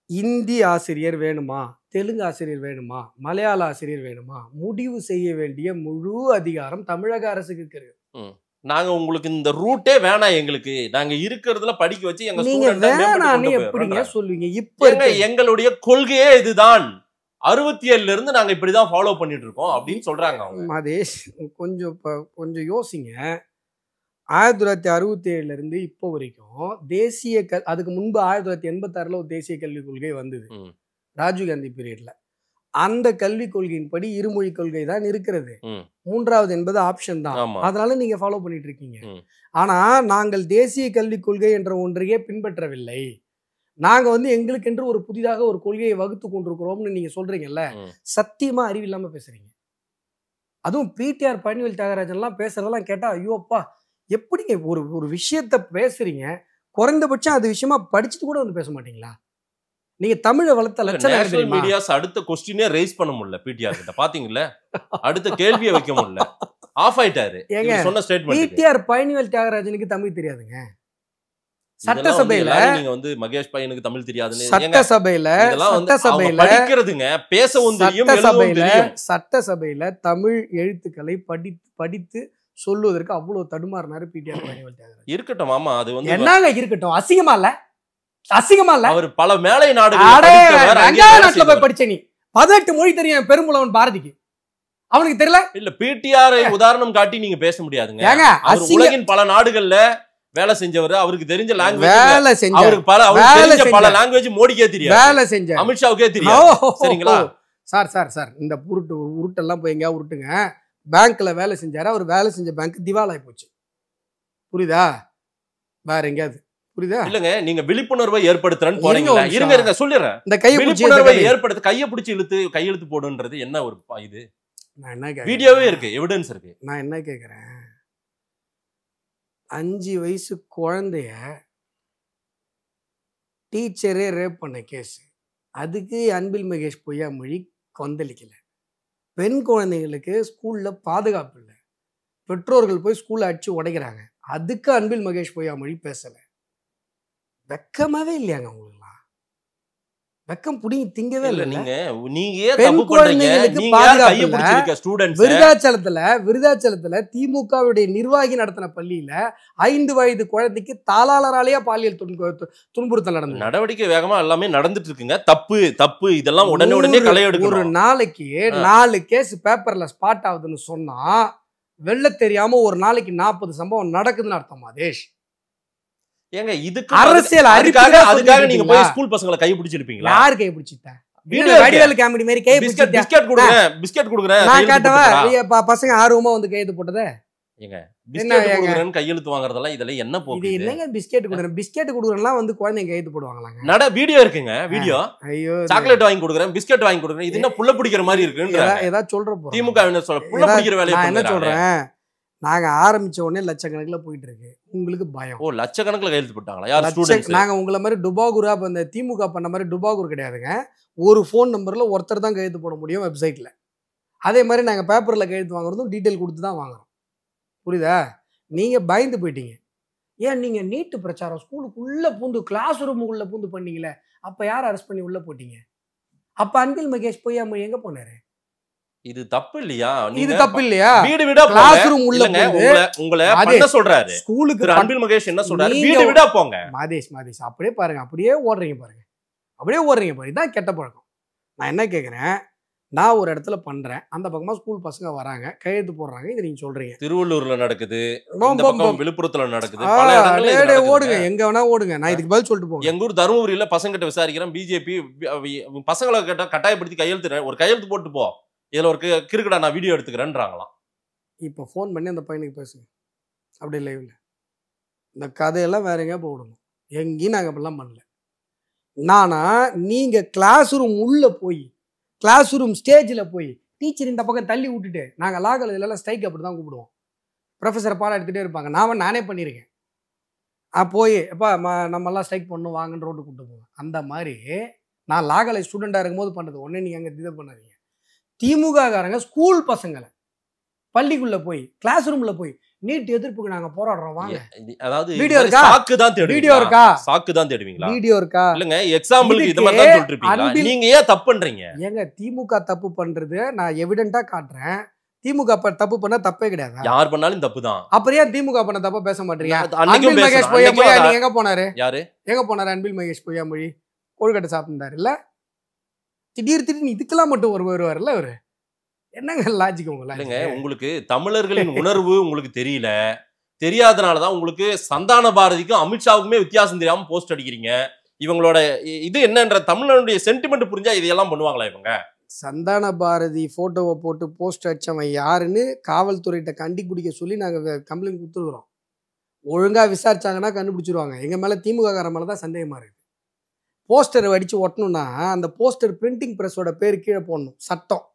இந்தி ஆசிரியர் வேணுமா, தெலுங்கு ஆசிரியர் வேணுமா, மலையாள ஆசிரியர் வேணுமா, முடிவு செய்ய வேண்டிய முழு அதிகாரம் தமிழக அரசுக்கு இருக்கு. நாங்க உங்களுக்கு இந்த ரூட்டே வேணாம், எங்களுக்கு நாங்க இருக்கிறதுல படிக்க வச்சு எங்க நீங்க வேணான்னு எப்படிங்க சொல்லுவீங்க? இப்ப எங்களுடைய கொள்கையே இதுதான், 67ல இருந்து நாங்க இப்படிதான் ஃபாலோ பண்ணிட்டு இருக்கோம் அப்படின்னு சொல்றாங்க அவங்க. மதேஷ், கொஞ்சம் யோசிங்க. 1967ல இருந்து இப்போ வரைக்கும் தேசிய அதுக்கு முன்பு 1986ல ஒரு தேசிய கல்விக் கொள்கை வந்தது, ராஜீவ்காந்தி பீரியட்ல. அந்த கல்விக் கொள்கையின்படி இருமொழி கொள்கை தான் இருக்கிறது. 3வது என்பது ஆப்ஷன் தான். அதனால நீங்க ஃபாலோ பண்ணிட்டு இருக்கீங்க. ஆனா நாங்கள் தேசிய கல்விக் கொள்கை என்ற ஒன்றையே பின்பற்றவில்லை. நாங்க வந்து எங்களுக்கு என்று ஒரு புதிதாக ஒரு கொள்கையை வகுத்து கொண்டிருக்கிறோம்னு நீங்க சொல்றீங்கல்ல, சத்தியமா அறிவில்லாம பேசுறீங்க. அதுவும் பிடிஆர் பழனிவேல் தியாகராஜன் எல்லாம் பேசுறதெல்லாம் கேட்டா, ஐயோ அப்பா, எப்படிங்க ஒரு விஷயத்த பேசுறீங்க? குறைந்தபட்சம் அது விஷயமா படிச்சுட்டு கூட வந்து பேச மாட்டீங்களா? நீங்க தமிழை வளர்த்த லட்சம் மீடியாஸ் அடுத்த கொஸ்டினே ரைஸ் பண்ண முடியல. பிடிஆர் கிட்ட பாத்தீங்களா, அடுத்த கேள்வியை வைக்க முடியல, ஆஃப் ஆயிட்டாரு. சொன்ன ஸ்டேட்மெண்ட், பிடிஆர் பழனிவேல் தியாகராஜனுக்கு தமிழ் தெரியாதுங்க. சட்டசபையில நீங்க வந்து மகேஷ் பையனுக்கு தமிழ் தெரியாதுன்னு சட்டசபையில படிக்கிறதுங்க, பேசவும் தெரியும், எழுதவும் தெரியும். சட்டசபையில தமிழ் எழுத்துக்களை படித்து சொல்லுவதற்கு அவ்வளவு தடுமாறினாரு பிடிஆர் பழனிவேல் தியாகராஜன். இருக்கட்டும் மாமா, அது வந்து என்னங்க இருக்கட்டும்? அசிங்கமா இல்ல? அசிங்கமா இல்ல? அவர் பல மேலை நாடுகள் போய் படிச்ச, நீ 18 மொழி தெரியும் பெரும்புலவன் பாரதிக்கு, அவனுக்கு தெரியல? இல்ல, பிடிஆர் உதாரணம் காட்டி நீங்க பேச முடியாதுங்க. உலகின் பல நாடுகள்ல வேலை செஞ்சவர், அவருக்கு தெரிஞ்ச லாங்குவேஜ், அவருக்கு பல லாங்குவேஜ் மோடிக்கே தெரியும், வேலை செஞ்ச அமித்ஷாவுக்கே தெரியும். சரிங்களா சார் இந்த உருட்டெல்லாம் போய் எங்கேயா உருட்டுங்க. பேங்க்ல வேலை செஞ்சாரு, அவர் வேலை செஞ்ச பேங்க் திவால் ஆகி போச்சு. புரியுதா? வேற எங்கேயாவது புரியுதா? இல்லங்க, நீங்க விழிப்புணர்வை ஏற்படுத்துறேன்னு போறீங்களா? இருங்க சொல்லிடுறேன். இந்த விழிப்புணர்வை ஏற்படுத்த கையை பிடிச்சி கையெழுத்து போடுன்றது என்ன ஒரு இது? நான் என்ன வீடியோவே இருக்கு, எவிடன்ஸ் இருக்கு. நான் என்ன கேக்குறேன், 5 வயசு குழந்தைய டீச்சரே ரேப் பண்ண கேஸ், அதுக்கு அன்பில் மகேஷ் பொய்யாமொழி கொந்தளிக்கல. பெண் குழந்தைங்களுக்கு ஸ்கூல்ல பாதுகாப்பு இல்லை, பெற்றோர்கள் போய் ஸ்கூல்ல அடிச்சு உடைக்கிறாங்க, அதுக்கு அன்பில் மகேஷ் பொய்யாமொழி பேசல. வெக்கமாவே இல்லையாங்க உங்களுக்கு? வெக்கம் புடிங்கி திங்கவே இல்லை. விருதாச்சலத்துல திமுகவுடைய நிர்வாகி நடத்தின பள்ளியில 5 வயது குழந்தைக்கு தாளாளராலேயே பாலியல் துன்புறுத்தல் நடந்தது. நடவடிக்கை வேகமா எல்லாமே நடந்துட்டு இருக்குங்க. தப்பு இதெல்லாம் உடனே களையெடுக்கணும். ஒரு நாளைக்கு 4 கேஸ் பேப்பர்ல ஸ்பாட் ஆகுதுன்னு சொன்னா வெள்ள தெரியாம ஒரு நாளைக்கு 40 சம்பவம் நடக்குதுன்னு அர்த்தம். மதேஷ், ஏங்க இதுக்கு அரசியல் அதுக்காக நீங்க போய் ஸ்கூல் பசங்களை கை பிடிச்சிருப்பீங்களா? யார் கை பிடிச்சிட்டா? வடிவேல் காமெடி மாதிரி கை பிடிச்சிட்டா? பிஸ்கட் குடுக்குறேன் நான் கேட்டவா பசங்க ஆர்வமா வந்து கையெழுத்து போட்டதே. ஏங்க பிஸ்கட் குடுக்குறேன்னு கையெழுத்து வாங்குறதெல்லாம் இதெல்லாம் என்ன போகுது? இது என்னங்க பிஸ்கட் குடுக்குறேன்? பிஸ்கட் குடுக்குறேன்லாம் வந்து குழந்தைங்க கையெழுத்து போடுவாங்களாங்க? நட வீடியோ இருக்குங்க, வீடியோ. ஐயோ, சாக்லேட் வாங்கி குடுக்குறேன், பிஸ்கட் வாங்கி குடுக்குறேன், இது என்ன புள்ள பிடிக்கிற மாதிரி இருக்குன்ற ஏதாவது சொல்றப்போ திமுக என்ன சொல்ற? புள்ள பிடிக்கிற வேலையை நான் என்ன சொல்றேன், நாங்க ஆரம்பிச்ச உடனே லட்சக்கணக்கில் போயிட்டு இருக்கு, உங்களுக்கு பயம். ஓ, லட்சக்கணக்கில் கையெழுத்து போட்டாங்களா? யார் ஸ்டூடண்ட்ஸ்? நாங்க உங்களை மாதிரி டுபாகுரா இந்த திமுக பண்ண மாதிரி டுபாகுர் கிடையாதுங்க. ஒரு ஃபோன் நம்பர்ல ஒருத்தர் தான் கையெழுத்து போட முடியும் வெப்சைட்ல. அதே மாதிரி நாங்க பேப்பர்ல கையெழுத்து வாங்குறதும் டீட்டெயில் கொடுத்து தான் வாங்குறோம். புரியுதா? நீங்க பயந்து போயிட்டீங்க. ஏன் நீங்க நீட்டு பிரச்சாரம் ஸ்கூலுக்குள்ள பூந்து கிளாஸ் ரூமுக்குள்ள பூந்து பண்ணீங்களே, அப்ப யார் அரெஸ்ட் பண்ணி உள்ள போட்டீங்க? அப்ப அன்பில் மகேஷ் பொய்யாமொழி எங்க போனாரு? இது தப்பு இல்லையா? இது தப்பு இல்லையா? வீடு வீடா கிளாஸ் ரூம் உள்ள உங்களை பண்ண சொல்றாரு ஸ்கூலுக்கு. திரு அன்பில் மகேஷ் என்ன சொல்றாரு? வீடு வீடா போங்க. மாதேஷ் அப்படியே பாருங்க, அப்படியே ஓடுறீங்க பாருங்க. இதான் கெட்ட பழக்கம். நான் என்ன கேட்குறேன், நான் ஒரு இடத்துல பண்றேன், அந்த பக்கமா ஸ்கூல் பசங்க வராங்க, கையெழுத்து போடுறாங்க, இது நீங்க சொல்றீங்க. திருவள்ளூர்ல நடக்குது, இந்த பக்கம் விழுப்புரத்துல நடக்குது, பல இடங்கள்ல நடக்குது. ஓடுங்க, எங்க வேணா ஓடுங்க, நான் இதுக்கு பதில் சொல்லிட்டு போறேன். எங்க ஊர் தருமபுரியில பசங்க கிட்ட விசாரிக்கிறேன், பிஜேபி பசங்களை கிட்ட கட்டாயப்படுத்தி ஒரு கையெழுத்து போட்டு போ, இதுல ஒரு கிறுக்கடா நான் வீடியோ எடுத்துக்கிறேன்றாங்களாம். இப்போ ஃபோன் பண்ணி அந்த பையனுக்கு பேசுங்க, அப்படி லைவ்ல. இந்த கதையெல்லாம் வேற எங்கேயா போடணும், எங்கேயும் நாங்கள் அப்படிலாம் பண்ணல. நானா நீங்க கிளாஸ் ரூம் உள்ள போய், கிளாஸ் ரூம் ஸ்டேஜில் போய் டீச்சர் இந்த பக்கம் தள்ளி விட்டுட்டு, நாங்கள் லா காலேஜ்லாம் ஸ்ட்ரைக் அப்படி தான் கூப்பிடுவோம், ப்ரொஃபஸரை பாடம் எடுத்துகிட்டே இருப்பாங்க, நானே பண்ணியிருக்கேன். போய் எப்பா நம்மலாம் ஸ்ட்ரைக் பண்ணணும் வாங்கன்னு ரோட்டு கூப்பிட்டு போவேன். அந்த மாதிரி நான் லா காலேஜ் ஸ்டூடெண்ட்டாக இருக்கும்போது பண்ணது. உடனே நீங்கள் அங்கே இது பண்ணாதீங்க. திமுக காரங்க ஸ்கூல் பசங்களை பள்ளிக்குள்ள போய் கிளாஸ் ரூம்ல போய் நீட் எதிர்ப்புக்கு நாங்க போராடுறோம் வாங்க. அதாவது வீடியோ இருக்கா? சாக்கு தான் தேடுவீங்களா? வீடியோ இருக்கா? சாக்கு தான் தேடுவீங்களா? வீடியோ இருக்கா? இல்லங்க, எக்ஸாம்பிளுக்கு இது மாதிரி தான் சொல்லிட்டு இருப்பீங்களா? நீங்க ஏன் தப்பு பண்றீங்க? ஏங்க திமுக தப்பு பண்றது நான் எவிடென்ட்டா காட்டுறேன். திமுக தப்பு பண்ணா தப்பே கிடையாது, யார் பண்ணாலும் தப்பு தான். அப்புறம் ஏன் திமுக பண்ண தப்ப பேச மாட்டீங்க? அன்பில் மகேஷ் பொய்யாமொழி எங்க போனாரு? யாரு எங்க போனாரு? அன்பில் மகேஷ் பொய்யாமொழி கொழுக்கட்டை சாப்பிட்டாரு இல்ல, திடீர்னு இதுக்கெல்லாம் மட்டும் வருவார்ல அவரு. என்னங்க லாஜிக் இல்லைங்க? உங்களுக்கு தமிழர்களின் உணர்வு உங்களுக்கு தெரியல, தெரியாதனாலதான் உங்களுக்கு சந்தான பாரதிக்கும் அமித்ஷாவுக்குமே வித்தியாசம் தெரியாம போஸ்ட் அடிக்கிறீங்க. இவங்களோட இது என்னன்ற தமிழனுடைய சென்டிமெண்ட் புரிஞ்சா இதையெல்லாம் பண்ணுவாங்களா இவங்க? சந்தான பாரதி போட்டோவை போட்டு போஸ்ட் அடிச்சவன் யாருன்னு காவல்துறையிட்ட கண்டுபிடிக்க சொல்லி நாங்க கம்ப்ளைண்ட் கொடுத்துருக்குறோம். ஒழுங்கா விசாரிச்சாங்கன்னா கண்டுபிடிச்சிருவாங்க. எங்க மேல திமுக காரன் மேலதான் சந்தேகமா இருக்கு. போஸ்டர் அடிச்சு ஒட்டணும்னா அந்த போஸ்டர் பிரிண்டிங் பிரஸோட பேர் கீழே போடணும், சட்டம்.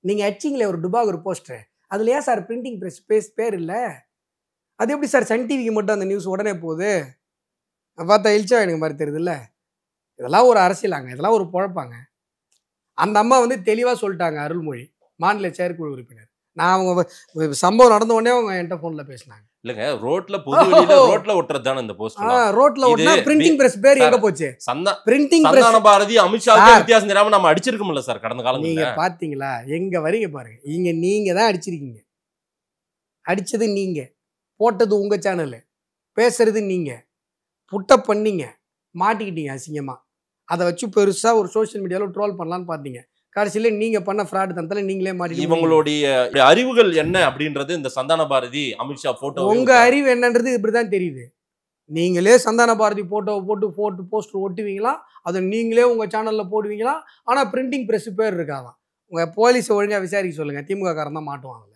நீங்க அடிச்சிங்களே ஒரு டுபாக் ஒரு போஸ்டர், அதுல ஏன் சார் பிரிண்டிங் பிரஸ் பேர் இல்லை? அது எப்படி சார் சன் டிவிக்கு மட்டும் அந்த நியூஸ் உடனே போகுது? பார்த்தா எழுச்சா எனக்கு மாதிரி தெரியுது இல்லை? இதெல்லாம் ஒரு அரசியலாங்க, இதெல்லாம் ஒரு குழப்பாங்க. அந்த அம்மா தெளிவாக சொல்லிட்டாங்க, அருள்மொழி மாநில செயற்குழு உறுப்பினர். நான் அவங்க சம்பவம் நடந்த உடனே அவங்க என்கிட்ட ஃபோனில் பேசினாங்க. இல்லங்க, ரோட்ல பொது வெளியில ரோட்ல ஒட்டுறது தானே இந்த போஸ்டர். ரோட்ல ஒட்டினா பிரிண்டிங் பிரஸ் பேர் எங்க போச்சு? பிரிண்டிங் பிரஸ் சந்தான பாரதி அமித்ஷாவுக்கு வித்தியாசம் தெரியாம நம்ம அடிச்சிருக்கோம்ல சார் கடந்த காலம். நீங்க பாத்தீங்களா? எங்க வரீங்க பாருங்க, நீங்க தான் அடிச்சிருக்கீங்க. அடிச்சது நீங்க, போட்டது உங்க சேனல், பேசுறது நீங்க, புட்டப் பண்ணீங்க, மாட்டிக்கிட்டீங்க அசிங்கமா. அதை வச்சு பெருசா ஒரு சோசியல் மீடியால ட்ரோல் பண்ணலான்னு பாத்தீங்க. கடைசியில நீங்க பண்ண ஃப்ராட் தனத்துல நீங்களே மாட்டி. இவங்களுடைய அறிவுகள் என்ன அப்படின்றது இந்த சந்தான பாரதி அமித்ஷா போட்டோ, உங்க அறிவு என்னன்றது இப்படிதான் தெரியுது. நீங்களே சந்தான பாரதி போட்டோவை போட்டு போஸ்டர் ஒட்டுவீங்களா, அதை நீங்களே உங்க சேனல்ல போடுவீங்களா, ஆனா பிரிண்டிங் பிரஸ் பேர் இருக்காதான். உங்க போலீஸ் ஒழுங்கா விசாரிக்க சொல்லுங்க, திமுக காரன் தான் மாட்டுவாங்க.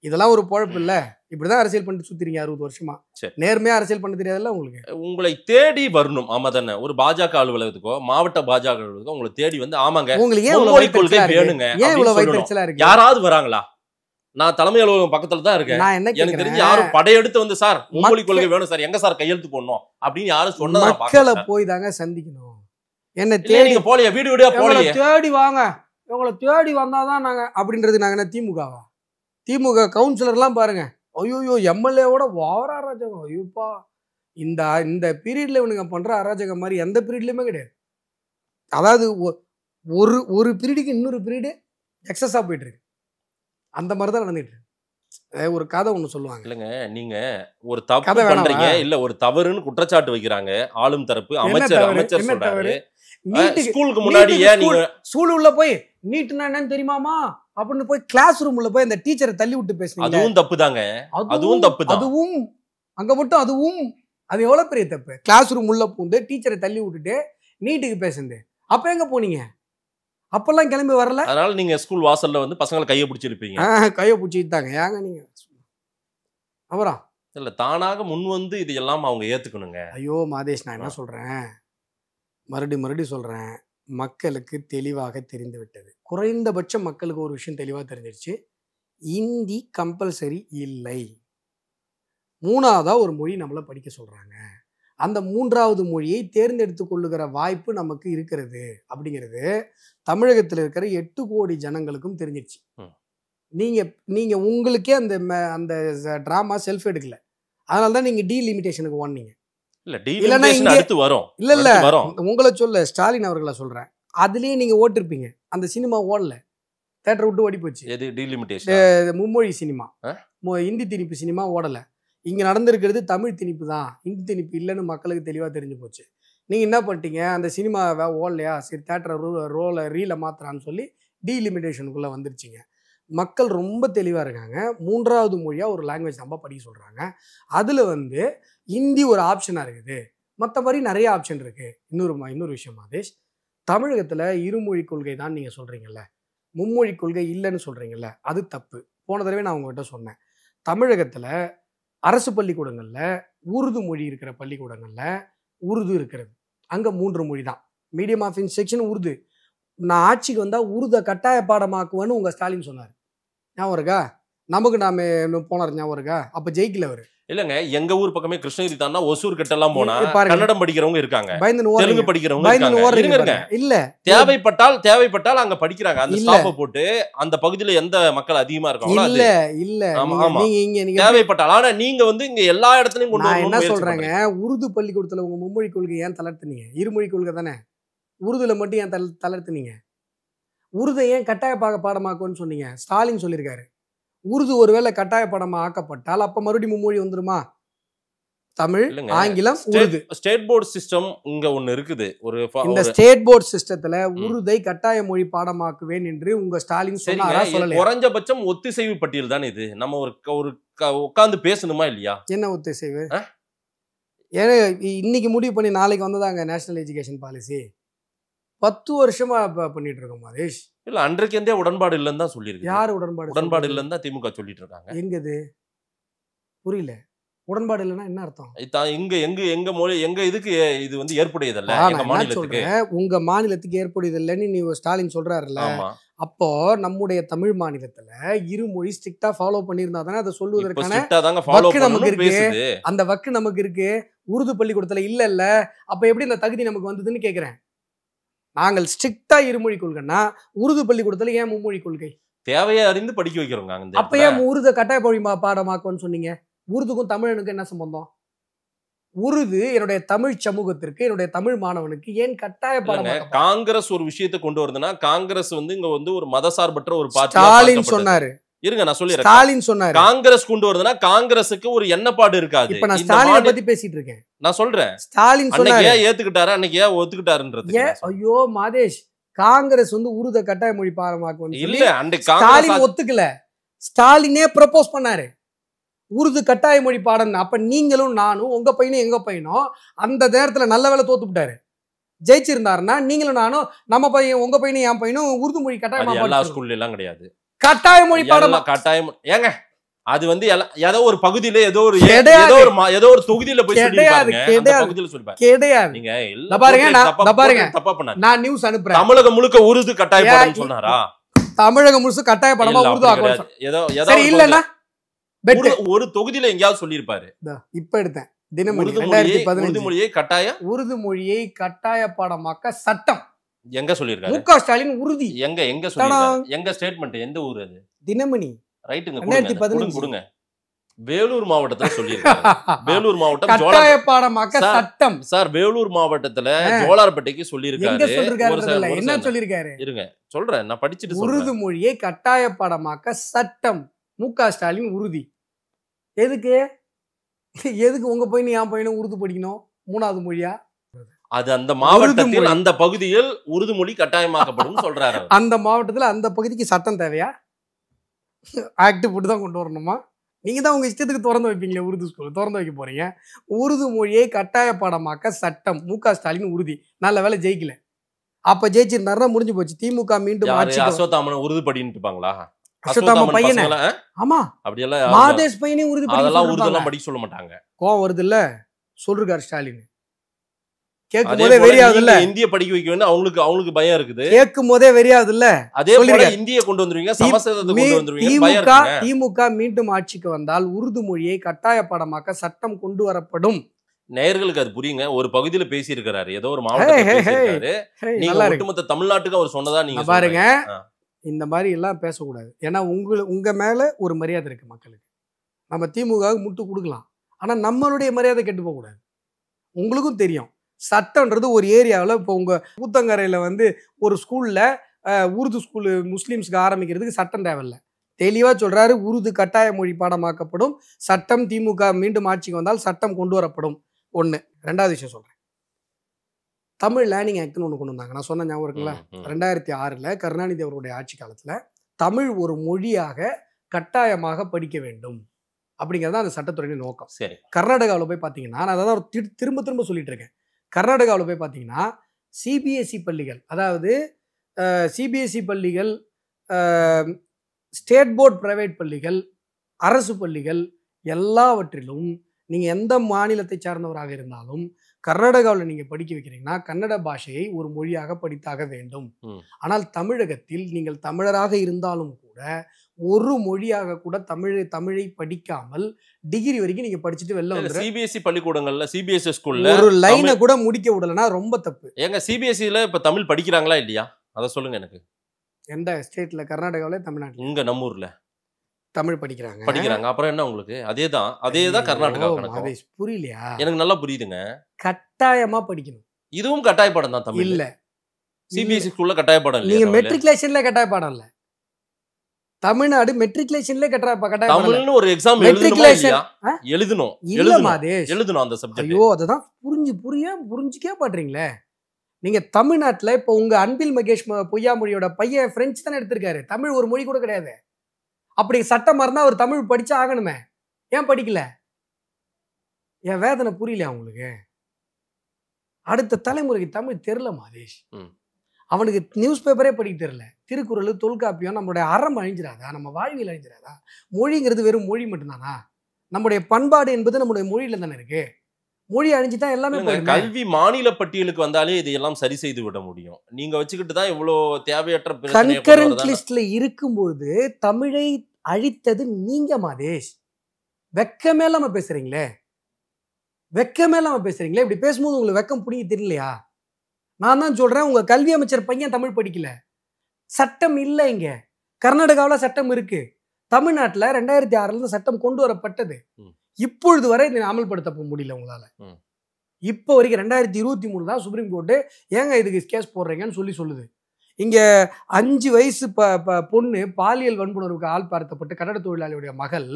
இதெல்லாம் ஒரு பொழப்பு இல்ல. இப்படிதான் அரசியல் பண்ணிட்டு சுத்திரீங்க 60 வருஷமா. நேர்மையா அரசியல் பண்ண தெரியாதுல்ல உங்களுக்கு? உங்களை தேடி வரணும். ஆமா தானே? ஒரு பாஜக அலுவலகத்துக்கோ மாவட்ட பாஜக அலுவலகத்துக்கோ உங்களை தேடி ஆமாங்க உங்களுக்கு ஏன் இவ்வளவு கொள்கை வேணுங்க, ஏன் இவ்வளவு வைத்தறிச்சலா இருக்கு? யாராவது வராங்களா? நான் தலைமை அலுவலகம் பக்கத்துல தான் இருக்கேன். எனக்கு தெரிஞ்சு யாரும் படையெடுத்து சார் மும்மொழி கொள்கை வேணும் சார், எங்க சார் கையெழுத்து போடணும் அப்படின்னு யாரும் சொன்னதா? மக்களை போய் தாங்க சந்திக்கணும். என்ன தேடி நீங்க போலியா? வீடு வீடியா போலியா? தேடி வாங்க, இவங்களை தேடி வந்தாதான் நாங்க அப்படின்றது. நாங்க என்ன திமுகவா? திமுக கவுன்சிலர்லாம் பாருங்க, ஐயோ எம்எல்ஏவோட வார அராஜகம். ஐயோப்பா, இந்த பீரியட்ல இவனுங்க பண்ற அராஜகம் மாதிரி எந்த பீரியட்லயுமே கிடையாது. அதாவது ஒரு பீரியடுக்கு இன்னொரு பீரியடு எக்ஸஸா போயிட்டு இருக்கு. அந்த மாதிரி தான் நடந்துட்டு இருக்கு. ஒரு கதை ஒண்ணு சொல்லுவாங்க. இல்லைங்க, நீங்க ஒரு தப்பு பண்றீங்க, இல்ல ஒரு தவறுன்னு குற்றச்சாட்டு வைக்கிறாங்க ஆளும் தரப்பு. அமைச்சர் சொல்றாரு ஸ்கூலுக்கு முன்னாடி நீங்க ஸ்கூல் உள்ள போய் நீட்னா என்னன்னு தெரியுமாமா அப்படின்னு போய் கிளாஸ் ரூம் உள்ள போய் அந்த டீச்சரை தள்ளி விட்டு பேசுறீங்க. அதுவும் தப்பு தாங்க, அதுவும் தப்பு தான். அதுவும் அங்க மட்டும் அது எவ்வளவு பெரிய தப்பு? கிளாஸ் ரூம் உள்ள பூந்து டீச்சரை தள்ளி விட்டுட்டு நீட்டுக்கு பேசுது. அப்ப எங்க போனீங்க? அப்பெல்லாம் கிளம்பி வரல. அதனால நீங்க ஸ்கூல் வாசல்ல பசங்களை கையை பிடிச்சிருப்பீங்க. கையை பிடிச்சிட்டாங்க. ஏங்க நீங்க அப்புறம் இல்ல தானாக முன் இது எல்லாம் அவங்க ஏத்துக்கணுங்க. ஐயோ மாதேஷ், நான் என்ன சொல்றேன், மறுபடி சொல்றேன், மக்களுக்கு தெளிவாக தெரிந்து விட்டது. குறைந்தபட்சம் மக்களுக்கு ஒரு விஷயம் தெளிவாக தெரிஞ்சிருச்சு, இந்தி கம்பல்சரி இல்லை. 3ஆவதா ஒரு மொழி நம்மளை படிக்க சொல்றாங்க. அந்த 3வது மொழியை தேர்ந்தெடுத்து கொள்ளுகிற வாய்ப்பு நமக்கு இருக்கிறது அப்படிங்கிறது தமிழகத்தில் இருக்கிற 8 கோடி ஜனங்களுக்கும் தெரிஞ்சிருச்சு. நீங்க உங்களுக்கே அந்த டிராமா செல்ஃப் எடுக்கல, அதனால தான் நீங்க டீலிமிட்டேஷனுக்கு ஓடுனீங்க. உங்களை சொல்ல ஸ்டாலின் அவர்களை சொல்றேன், அதுலயே நீங்க ஓட்டிருப்பீங்க, அந்த சினிமா ஓடல. தேட்டரை விட்டு ஓடி போச்சு. எது டீலிமிட்டேஷன்? மும்மொழி சினிமா, இந்தி திணிப்பு சினிமா ஓடலை. இங்கே நடந்திருக்கிறது தமிழ் திணிப்பு தான், இந்தி திணிப்பு இல்லைன்னு மக்களுக்கு தெளிவாக தெரிஞ்சு போச்சு. நீங்கள் என்ன பண்ணிட்டீங்க, அந்த சினிமாவை ஓடலையா, சரி தேட்டரை ரீலை மாத்துறான்னு சொல்லி டீலிமிட்டேஷனுக்குள்ளே வந்துருச்சிங்க. மக்கள் ரொம்ப தெளிவாக இருக்காங்க. 3வது மொழியாக ஒரு லாங்குவேஜ் நம்ம படிக்க சொல்கிறாங்க. அதில் வந்து ஹிந்தி ஒரு ஆப்ஷனாக இருக்குது, மற்ற மாதிரி நிறைய ஆப்ஷன் இருக்குது. இன்னொரு விஷயம் மாதேஷ், தமிழகத்தில் இருமொழி கொள்கை தான் நீங்கள் சொல்கிறீங்கல்ல, மும்மொழி கொள்கை இல்லைன்னு சொல்கிறீங்கல்ல, அது தப்பு. போன தடவை நான் உங்கள்கிட்ட சொன்னேன், தமிழகத்தில் அரசு பள்ளிக்கூடங்களில் உருது மொழி இருக்கிற பள்ளிக்கூடங்களில் உருது இருக்கிறது. அங்கே 3 மொழி தான், மீடியம் ஆஃப் இன்ஸ்ட்ரக்ஷன் உருது. நான் ஆட்சிக்கு வந்தால் உருதை கட்டாய பாடமாக்குவேன்னு உங்கள் ஸ்டாலின் சொன்னார். ஞாபகம் இருக்கா? நமக்கு நாம போனார், ஞாபகம் இருக்கா? அப்போ ஜெயிக்கல அவர். இல்லங்க, எங்க ஊர் பக்கமே கிருஷ்ணகிரி தானா ஒசூர் கிட்டெல்லாம் போனா கன்னடம் படிக்கிறவங்க இருக்காங்க, தெலுங்கு படிக்கிறவங்க இருக்காங்க. இல்ல தேவைப்பட்டால் அங்க படிக்கிறாங்க. அந்த ஸ்டாப்பை போட்டு அந்த பகுதியில எந்த மக்கள் அதிகமா இருக்காங்க இல்ல நீங்க தேவைப்பட்டால். ஆனா நீங்க வந்து இங்க எல்லா இடத்துலயும் கொண்டு வரணும். என்ன சொல்றாங்க, உருது பள்ளிக்கூடத்துல உங்க மும்மொழி கொள்கை ஏன் தளர்த்துனீங்க? இருமொழி கொள்கை தானே, உருதுல மட்டும் ஏன் தளர்த்துனீங்க? உருதை ஏன் கட்டாய பாடமாக்குன்னு சொன்னீங்க? ஸ்டாலின் சொல்லியிருக்காரு, உருது ஒருவேளை கட்டாய படமா ஆக்கப்பட்டால் அப்ப மறுபடியும் மும்மொழி வந்துருமா? தமிழ், ஆங்கிலம், உருது. ஸ்டேட் போர்டு சிஸ்டம் இங்க ஒண்ணு இருக்குது. இந்த ஸ்டேட் போர்டு சிஸ்டத்துல உருதை கட்டாய மொழி பாடமாக்குவேன் என்று உங்க ஸ்டாலின் சொன்னாரா? சொல்லல. குறைஞ்சபட்சம் ஒத்திசைவு பட்டியல் தானே இது. நம்ம ஒரு உட்கார்ந்து பேசணுமா இல்லையா? என்ன ஒத்திசைவு? ஏன்னா இன்னைக்கு முடிவு பண்ணி நாளைக்கு வந்ததாங்க நேஷனல் எஜுகேஷன் பாலிசி. 10 வருஷமா பண்ணிட்டு இருக்கோம் மாதேஷ். இல்ல அன்றைக்கு எந்த உடன்பாடு இல்லைன்னு தான் சொல்லியிருக்கு. யாரு உடன்பாடு இல்லைன்னு தான் திமுக சொல்லிட்டு இருக்காங்க. எங்கது புரியல? உடன்பாடு இல்லைன்னா என்ன அர்த்தம்? எங்க மொழி எங்க இதுக்கு இது வந்து ஏற்புடையதல்ல, எங்க மாநிலத்துக்கு. உங்க மாநிலத்துக்கு ஏற்புடையதில்லைன்னு நீ ஸ்டாலின் சொல்றாருல்ல, அப்போ நம்முடைய தமிழ் மாநிலத்துல இருமொழி ஸ்ட்ரிக்டா ஃபாலோ பண்ணியிருந்தா தானே அதை சொல்லுவதற்கான வக்கு நமக்கு இருக்கு. அந்த வக்கு நமக்கு இருக்கு. உருது பள்ளிக்கூடத்துல இல்ல, அப்ப எப்படி இந்த தகுதி நமக்கு வந்ததுன்னு கேக்குறேன். நாங்கள் ஸ்ட்ரிக்டா இருமொழி கொள்கைன்னா உருது பள்ளிக்கூடத்துல ஏன் மும்மொழி கொள்கை? தேவையை அறிந்து படிக்க வைக்கிறோங்க. அப்ப ஏன் உருது கட்டாய மொழி பாடமாக்குன்னு சொன்னீங்க? உருதுக்கும் தமிழனுக்கு என்ன சம்பந்தம்? உருது என்னுடைய தமிழ் சமூகத்திற்கு, என்னுடைய தமிழ் மாணவனுக்கு ஏன் கட்டாய பாடம்? காங்கிரஸ் ஒரு விஷயத்தை கொண்டு வருதுன்னா, காங்கிரஸ் வந்து இங்க வந்து ஒரு மதசார்பற்ற ஒரு பார்ட்டி. ஸ்டாலின் சொன்னாரு, இருங்க நான் சொல்லிடுறேன். ஸ்டாலின் சொன்னாரு காங்கிரஸ் கொண்டு வருதுன்னா காங்கிரஸுக்கு ஒரு எண்ணப்பாடு இருக்காது. இப்ப நான் ஸ்டாலினை பத்தி பேசிட்டு இருக்கேன். நான் சொல்றேன், ஸ்டாலின் சொன்னாரு, ஏன் ஏத்துக்கிட்டாரு, அன்னைக்கு ஏன் ஒத்துக்கிட்டாருன்றது. ஐயோ மாதேஷ், காங்கிரஸ் வந்து உருத கட்டாய மொழி பாடமாக்கும் இல்ல, அன்னைக்கு ஸ்டாலின் ஒத்துக்கல. ஸ்டாலினே ப்ரப்போஸ் பண்ணாரு உருது கட்டாய மொழி பாடம். அப்ப நீங்களும் நானும், உங்க பையனும் எங்க பையனும் அந்த நேரத்துல நல்ல வேலை தோத்து விட்டாரு. ஜெயிச்சிருந்தாருன்னா நீங்களும் நானும், நம்ம பையன் உங்க பையனும் என் பையனும் உருது மொழி கட்டாயமா எல்லா ஸ்கூல்ல எல்லாம் கிடையாது. கட்டாய மொழி பாடம் கட்டாயம் ஏங்க, அது வந்து ஏதோ ஒரு பகுதியில ஏதோ ஒரு தொகுதியில போய் கிடையாது. நீங்க தப்பா பண்ணாங்க. நான் நியூஸ் அனுப்புறேன். தமிழகம் முழுக்க உருது கட்டாய பாடம் சொன்னாரா? தமிழகம் முழுக்க கட்டாய பாடமா உருது ஆகும். ஏதோ இல்லன்னா ஒரு தொகுதியில எங்கயாவது சொல்லியிருப்பாரு. இப்ப எடுத்தேன் தினமணி 2015 உருது மொழியை கட்டாய பாடமாக்க சட்டம் எங்க சொல்லிருக்காரு? மு.க. ஸ்டாலின் உறுதி. எங்க சொல்லிருக்காரு? எங்க ஸ்டேட்மெண்ட்? எந்த ஊர் அது? தினமணி. ரைட்டுங்க, 2015 கொடுங்க. வேலூர் மாவட்டத்துல சொல்லிருக்காரு. வேலூர் மாவட்டம் கட்டாய பாடமாக்க சட்டம். சார், வேலூர் மாவட்டத்துல ஜோலார்பேட்டைக்கு சொல்லிருக்காரு. என்ன சொல்லிருக்காரு? இருங்க சொல்றேன், நான் படிச்சிட்டு சொல்றேன். உருது மொழியை கட்டாய பாடமாக்க சட்டம், மு.க. ஸ்டாலின் உறுதி. எதுக்கு உங்க பையனும் என் பையனும் உருது படிக்கணும் 3வது மொழியா? அது அந்த மாவட்டத்தில் அந்த பகுதியில் உருது மொழி கட்டாயமாக்கப்படும் சொல்றாரு. அந்த மாவட்டத்தில் அந்த பகுதிக்கு சட்டம் தேவையா? ஆக்ட் போட்டு தான் கொண்டு வரணுமா? நீங்க தான் உங்க இஷ்டத்துக்கு திறந்து வைப்பீங்களே உருது ஸ்கூல், திறந்து வைக்க போறீங்க. உருது மொழியை கட்டாய பாடமாக்க சட்டம், மு.க. ஸ்டாலின் உறுதி. நல்ல வேலை ஜெயிக்கல. அப்ப ஜெயிச்சிருந்தாருன்னா முடிஞ்சு போச்சு. திமுக மீண்டும் அஸ்வத்தாமன் உருது படின்னு இருப்பாங்களா? பையனை ஆமா அப்படியெல்லாம் மாதேஷ் பையனே உறுதி படிக்க சொல்ல மாட்டாங்க. கோவம் வருது இல்ல, சொல்றாரு ஸ்டாலின். கேட்கும் போதே வெறியாவது இல்ல, இந்திய படிக்க வைக்க வேண்டும். அவங்களுக்கு பயம் இருக்குது. கேட்கும் போதே வெறியாவது இல்ல. அதே போல இந்திய கொண்டு வந்துருவீங்க, சமஸ்கிருதத்தை கொண்டு வந்துருவீங்க. திமுக மீண்டும் ஆட்சிக்கு வந்தால் உருது மொழியை கட்டாய பாடமாக்க சட்டம் கொண்டு வரப்படும். நேயர்களுக்கு அது புரியுங்க. ஒரு பகுதியில பேசி இருக்கிறாரு, ஏதோ ஒரு மாவட்டத்துல. நீங்க ஒட்டுமொத்த தமிழ்நாட்டுக்கு அவர் சொன்னதா நீங்க பாருங்க. இந்த மாதிரி எல்லாம் பேசக்கூடாது. ஏன்னா உங்க மேல ஒரு மரியாதை இருக்கு மக்களுக்கு. நம்ம திமுகவுக்கு முட்டு கொடுக்கலாம், ஆனா நம்மளுடைய மரியாதை கெட்டு போக கூடாது. உங்களுக்கும் தெரியும், சட்டம்ன்றது ஒரு ஏரியாவில் இப்போ உங்கள் கூத்தங்கரையில் வந்து ஒரு ஸ்கூலில் உருது ஸ்கூலு முஸ்லீம்ஸ்க்கு ஆரம்பிக்கிறதுக்கு சட்டம் தேவையில்லை. தெளிவாக சொல்கிறாரு, உருது கட்டாய மொழி பாடமாக்கப்படும், சட்டம் திமுக மீண்டும் ஆட்சிக்கு வந்தால் சட்டம் கொண்டு வரப்படும். ஒன்று. ரெண்டாவது விஷயம் சொல்கிறேன், தமிழ் லேர்னிங் ஆக்ட்னு ஒன்று கொண்டு வந்தாங்க. நான் சொன்ன ஞாபகம் இருக்குல்ல, 2006 கருணாநிதி அவருடைய ஆட்சி காலத்தில் தமிழ் ஒரு மொழியாக கட்டாயமாக படிக்க வேண்டும் அப்படிங்கிறது அந்த சட்டத்துறையின் நோக்கம். சரி. கர்நாடகாவில் போய் பார்த்தீங்கன்னா, நான் அதான் திரும்ப திரும்ப சொல்லிட்டு இருக்கேன், கர்நாடகாவில் போய் பார்த்தீங்கன்னா சிபிஎஸ்சி பள்ளிகள், அதாவது சிபிஎஸ்சி பள்ளிகள், ஸ்டேட் போர்ட் பிரைவேட் பள்ளிகள், அரசு பள்ளிகள் எல்லாவற்றிலும் நீங்கள் எந்த மாநிலத்தை சார்ந்தவராக இருந்தாலும் கர்நாடகாவில் நீங்கள் படிக்க வைக்கிறீங்கன்னா கன்னட பாஷையை ஒரு மொழியாக படித்தாக வேண்டும். ஆனால் தமிழகத்தில் நீங்கள் தமிழராக இருந்தாலும் கூட ஒரு மொழியாக கூட தமிழை படிக்காமல் டிகிரி வரைக்கும் நீங்க படிச்சுட்டு வெளில வந்து சிபிஎஸ்சி பள்ளிக்கூடங்கள்ல சிபிஎஸ்சி ஸ்கூல்ல ஒரு லைனை கூட முடிக்க விடலன்னா ரொம்ப தப்பு. எங்க சிபிஎஸ்சில இப்ப தமிழ் படிக்கிறாங்களா இல்லையா அதை சொல்லுங்க எனக்கு. எந்த ஸ்டேட்ல? கர்நாடகாவில, தமிழ்நாட்டில்? இங்க நம்ம ஊர்ல தமிழ் படிக்கிறாங்க. அப்புறம் என்ன உங்களுக்கு? அதேதான் கர்நாடகா கணக்கு. புரியலையா? எனக்கு நல்லா புரியுதுங்க. கட்டாயமா படிக்கணும். இதுவும் கட்டாய பாடம் தான் தமிழ். இல்ல சிபிஎஸ்சி ஸ்கூல்ல கட்டாய பாடம் இல்ல. நீங்க மெட்ரிகுலேஷன்ல கட்டாய பாடம் இல்ல. தமிழ்நாடு மெட்ரிகுலேஷன்ல கட்டாய தமிழ்னு ஒரு எக்ஸாம் எழுதணும் அந்த சப்ஜெக்ட். ஐயோ, அததான் புரிஞ்சுக்கே பாடுறீங்களே நீங்க. தமிழ்நாட்டுல இப்ப உங்க அன்பில் மகேஷ் பொய்யாமொழியோட பையன் பிரெஞ்சு தானே எடுத்திருக்காரு, தமிழ் ஒரு மொழி கூட கிடையாது. அப்படி சட்டம் இருந்தா அவர் தமிழ் படிச்சா ஆகணுமே, ஏன் படிக்கல? என் வேதனை புரியல அவங்களுக்கு. அடுத்த தலைமுறைக்கு தமிழ் தெரியல மாதேஷ். அவனுக்கு நியூஸ் பேப்பரே படிக்க தெரியல. திருக்குறள், தொல்காப்பியம் நம்மளுடைய அறம் அழிஞ்சிடாதா? நம்ம வாழ்வியல் அழிஞ்சிடாதா? மொழிங்கிறது வெறும் மொழி மட்டும்தானா? நம்முடைய பண்பாடு என்பது நம்முடைய மொழியில தானே இருக்கு. மொழி அழிஞ்சிட்டா எல்லாமே. கல்வி மாநில பட்டியலுக்கு வந்தாலே இதையெல்லாம் சரி செய்து விட முடியும். நீங்க வச்சுக்கிட்டு தான் இவ்வளவு தேவையற்ற கன்கரண்ட் லிஸ்ட்ல இருக்கும்போது தமிழை அழித்தது நீங்க மாதேஷ். வெக்கமே இல்லாம பேசுறீங்களே, இப்படி பேசும்போது உங்களுக்கு வெக்கம் புடிங்க தெரியலையா? நான் தான் சொல்றேன், உங்க கல்வி அமைச்சர் பையன் தமிழ் படிக்கல. சட்டம் இல்லை இங்க. கர்நாடகாவில் சட்டம் இருக்கு. தமிழ்நாட்டில் 2006 சட்டம் கொண்டு வரப்பட்டது. இப்பொழுது வரை இதை அமல்படுத்த முடியல உங்களால. இப்போ வரைக்கும் 2023 தான் சுப்ரீம் கோர்ட்டு ஏங்க இதுக்கு கேஸ் போடுறீங்கன்னு சொல்லுது. இங்க 5 வயசு பொண்ணு பாலியல் வன்புணர்வுக்கு ஆள் பார்த்தப்பட்டு கட்டட தொழிலாளியுடைய மகள்,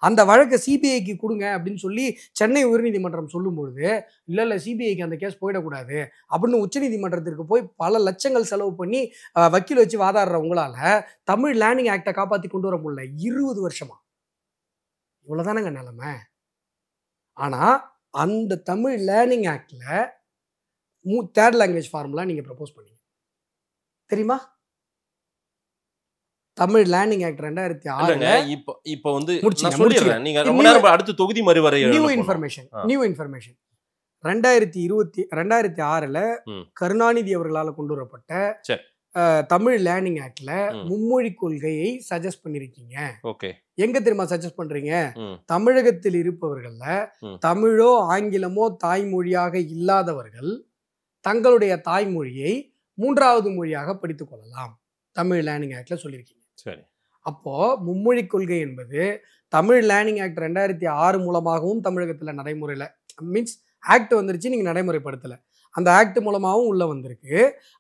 அந்த வழக்கை சிபிஐக்கு கொடுங்க அப்படின்னு சொல்லி சென்னை உயர்நீதிமன்றம் சொல்லும்பொழுது, இல்லை சிபிஐக்கு அந்த கேஸ் போயிடக்கூடாது அப்படின்னு உச்சநீதிமன்றத்திற்கு போய் பல லட்சங்கள் செலவு பண்ணி வக்கீல் வச்சு வாதாடுற உங்களால தமிழ் லேர்னிங் ஆக்டை காப்பாற்றி கொண்டு வர முடியல. 20 வருஷமா. இவ்வளவுதானங்க நிலைமை. ஆனா அந்த தமிழ் லேர்னிங் ஆக்ட்ல 3rd லாங்குவேஜ் ஃபார்முலா நீங்க ப்ரப்போஸ் பண்ணீங்க தெரியுமா? தமிழ் லேர்னிங் ஆக்ட் 2006 இப்போ வந்து நான் சொல்லிடுறேன், நீங்க ரொம்ப நேரம் அடுத்து தொகுதி மறுவரை நியூ இன்ஃபர்மேஷன் 2006 கருணாநிதி அவர்களால் கொண்டு வரப்பட்ட தமிழ் லேர்னிங் ஆக்ட்ல மும்மொழி கொள்கையை சஜஸ்ட் பண்ணிருக்கீங்க. எங்க தெரியுமா சஜஸ்ட் பண்றீங்க? தமிழகத்தில் இருப்பவர்கள்ல தமிழோ ஆங்கிலமோ தாய்மொழியாக இல்லாதவர்கள் தங்களுடைய தாய்மொழியை 3வது மொழியாக படித்துக் கொள்ளலாம். தமிழ் லேர்னிங் ஆக்ட்ல சொல்லியிருக்கீங்க. அப்போ மும்மொழி கொள்கை என்பது தமிழ் லேர்னிங் ஆக்ட் 2006 மூலமாகவும் தமிழகத்தில் நடைமுறையில் மீன்ஸ் ஆக்ட் வந்துருச்சு, நீங்க நடைமுறைப்படுத்தல. அந்த ஆக்ட் மூலமாகவும் உள்ள வந்திருக்கு.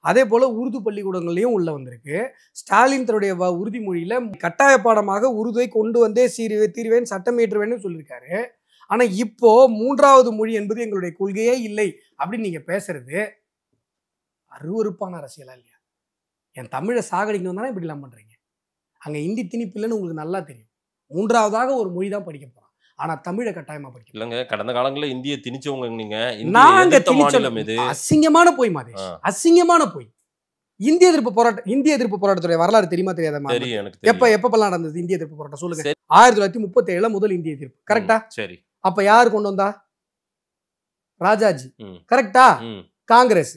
அதே போல உருது பள்ளிக்கூடங்களையும் உள்ள வந்திருக்கு. ஸ்டாலின் தன்னுடைய உறுதிமொழியில கட்டாய பாடமாக உருதுவை கொண்டு வந்தே தீர்வேன் சட்டம் ஏற்றுவேன்னு சொல்லியிருக்காரு. ஆனா இப்போ 3வது மொழி என்பது எங்களுடைய கொள்கையே இல்லை அப்படின்னு நீங்க பேசுறது அருவருப்பான அரசியலா இல்லையா? என் தமிழை சாகடிக்கணும் தானே இப்படி எல்லாம் பண்றீங்க. அங்க இந்தி திணிப்பு இல்லைன்னு உங்களுக்கு நல்லா தெரியும். 3வதாக ஒரு மொழி தான் படிக்க போறோம். ஆனா தமிழை கட்டாயமா படிக்க இல்லைங்க. கடந்த காலங்களில் இந்தியை திணிச்சவங்க நீங்க. அசிங்கமான போய் மாதிரி, அசிங்கமான போய். இந்திய எதிர்ப்பு போராட்டத்துடைய வரலாறு தெரியுமா தெரியாத? எப்பெல்லாம் நடந்தது இந்திய எதிர்ப்பு போராட்டம் சொல்லுங்க. 1937 முதல் இந்திய எதிர்ப்பு. கரெக்டா? சரி. அப்ப யாரு கொண்டு வந்தா? ராஜாஜி. கரெக்டா? காங்கிரஸ்.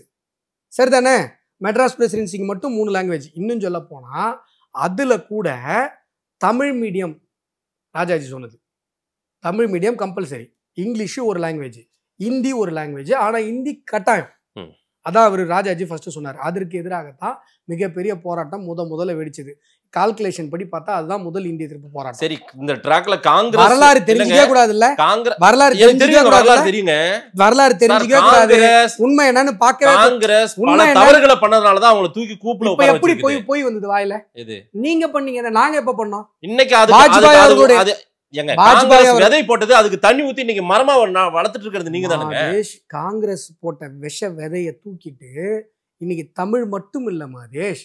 சரிதானே? மெட்ராஸ் பிரசிடென்சிக்கு மட்டும் 3 லாங்குவேஜ். இன்னும் சொல்ல போனா அதுல கூட தமிழ் மீடியம் ராஜாஜி சொன்னது. Tamil medium compulsory. இங்கிலீஷ் ஒரு லாங்குவேஜ், ஹிந்தி ஒரு லாங்குவேஜ். ஆனா ஹிந்தி கட்டாயம். அதான் அவர் ராஜாஜி ஃபர்ஸ்ட் சொன்னார். அதற்கு எதிராகத்தான் மிகப்பெரிய போராட்டம் முதல்ல வெடிச்சது. கால்குலேஷன் படி பார்த்தா அதுதான் முதல் இந்திய எதிர்ப்பு போராட்டம். சரி, இந்த ட்ராக்ல காங்கிரஸ் வரலாறு தெரிஞ்சுக்கவே கூடாது இல்ல? வரலாறு தெரிஞ்சுக்கவே கூடாது. தெரியுங்க, வரலாறு தெரிஞ்சுக்கவே கூடாது. உண்மை என்னன்னு பார்க்கவே காங்கிரஸ் பல தவறுகளை பண்ணதுனால தான் அவங்களை தூக்கி கூப்புல உட்கார எப்படி போய் வந்தது வாயில? இது நீங்க பண்ணீங்க, நாங்க எப்ப பண்ணோம்? இன்னைக்கு வாஜ்பாய் அவர்களுடைய விதை போட்டது, அதுக்கு தண்ணி ஊத்தி இன்னைக்கு மரமா வளர்த்துட்டு இருக்கிறது நீங்க தானுங்க. காங்கிரஸ் போட்ட விஷ விதைய தூக்கிட்டு இன்னைக்கு தமிழ் மட்டும் இல்ல மாதேஷ்,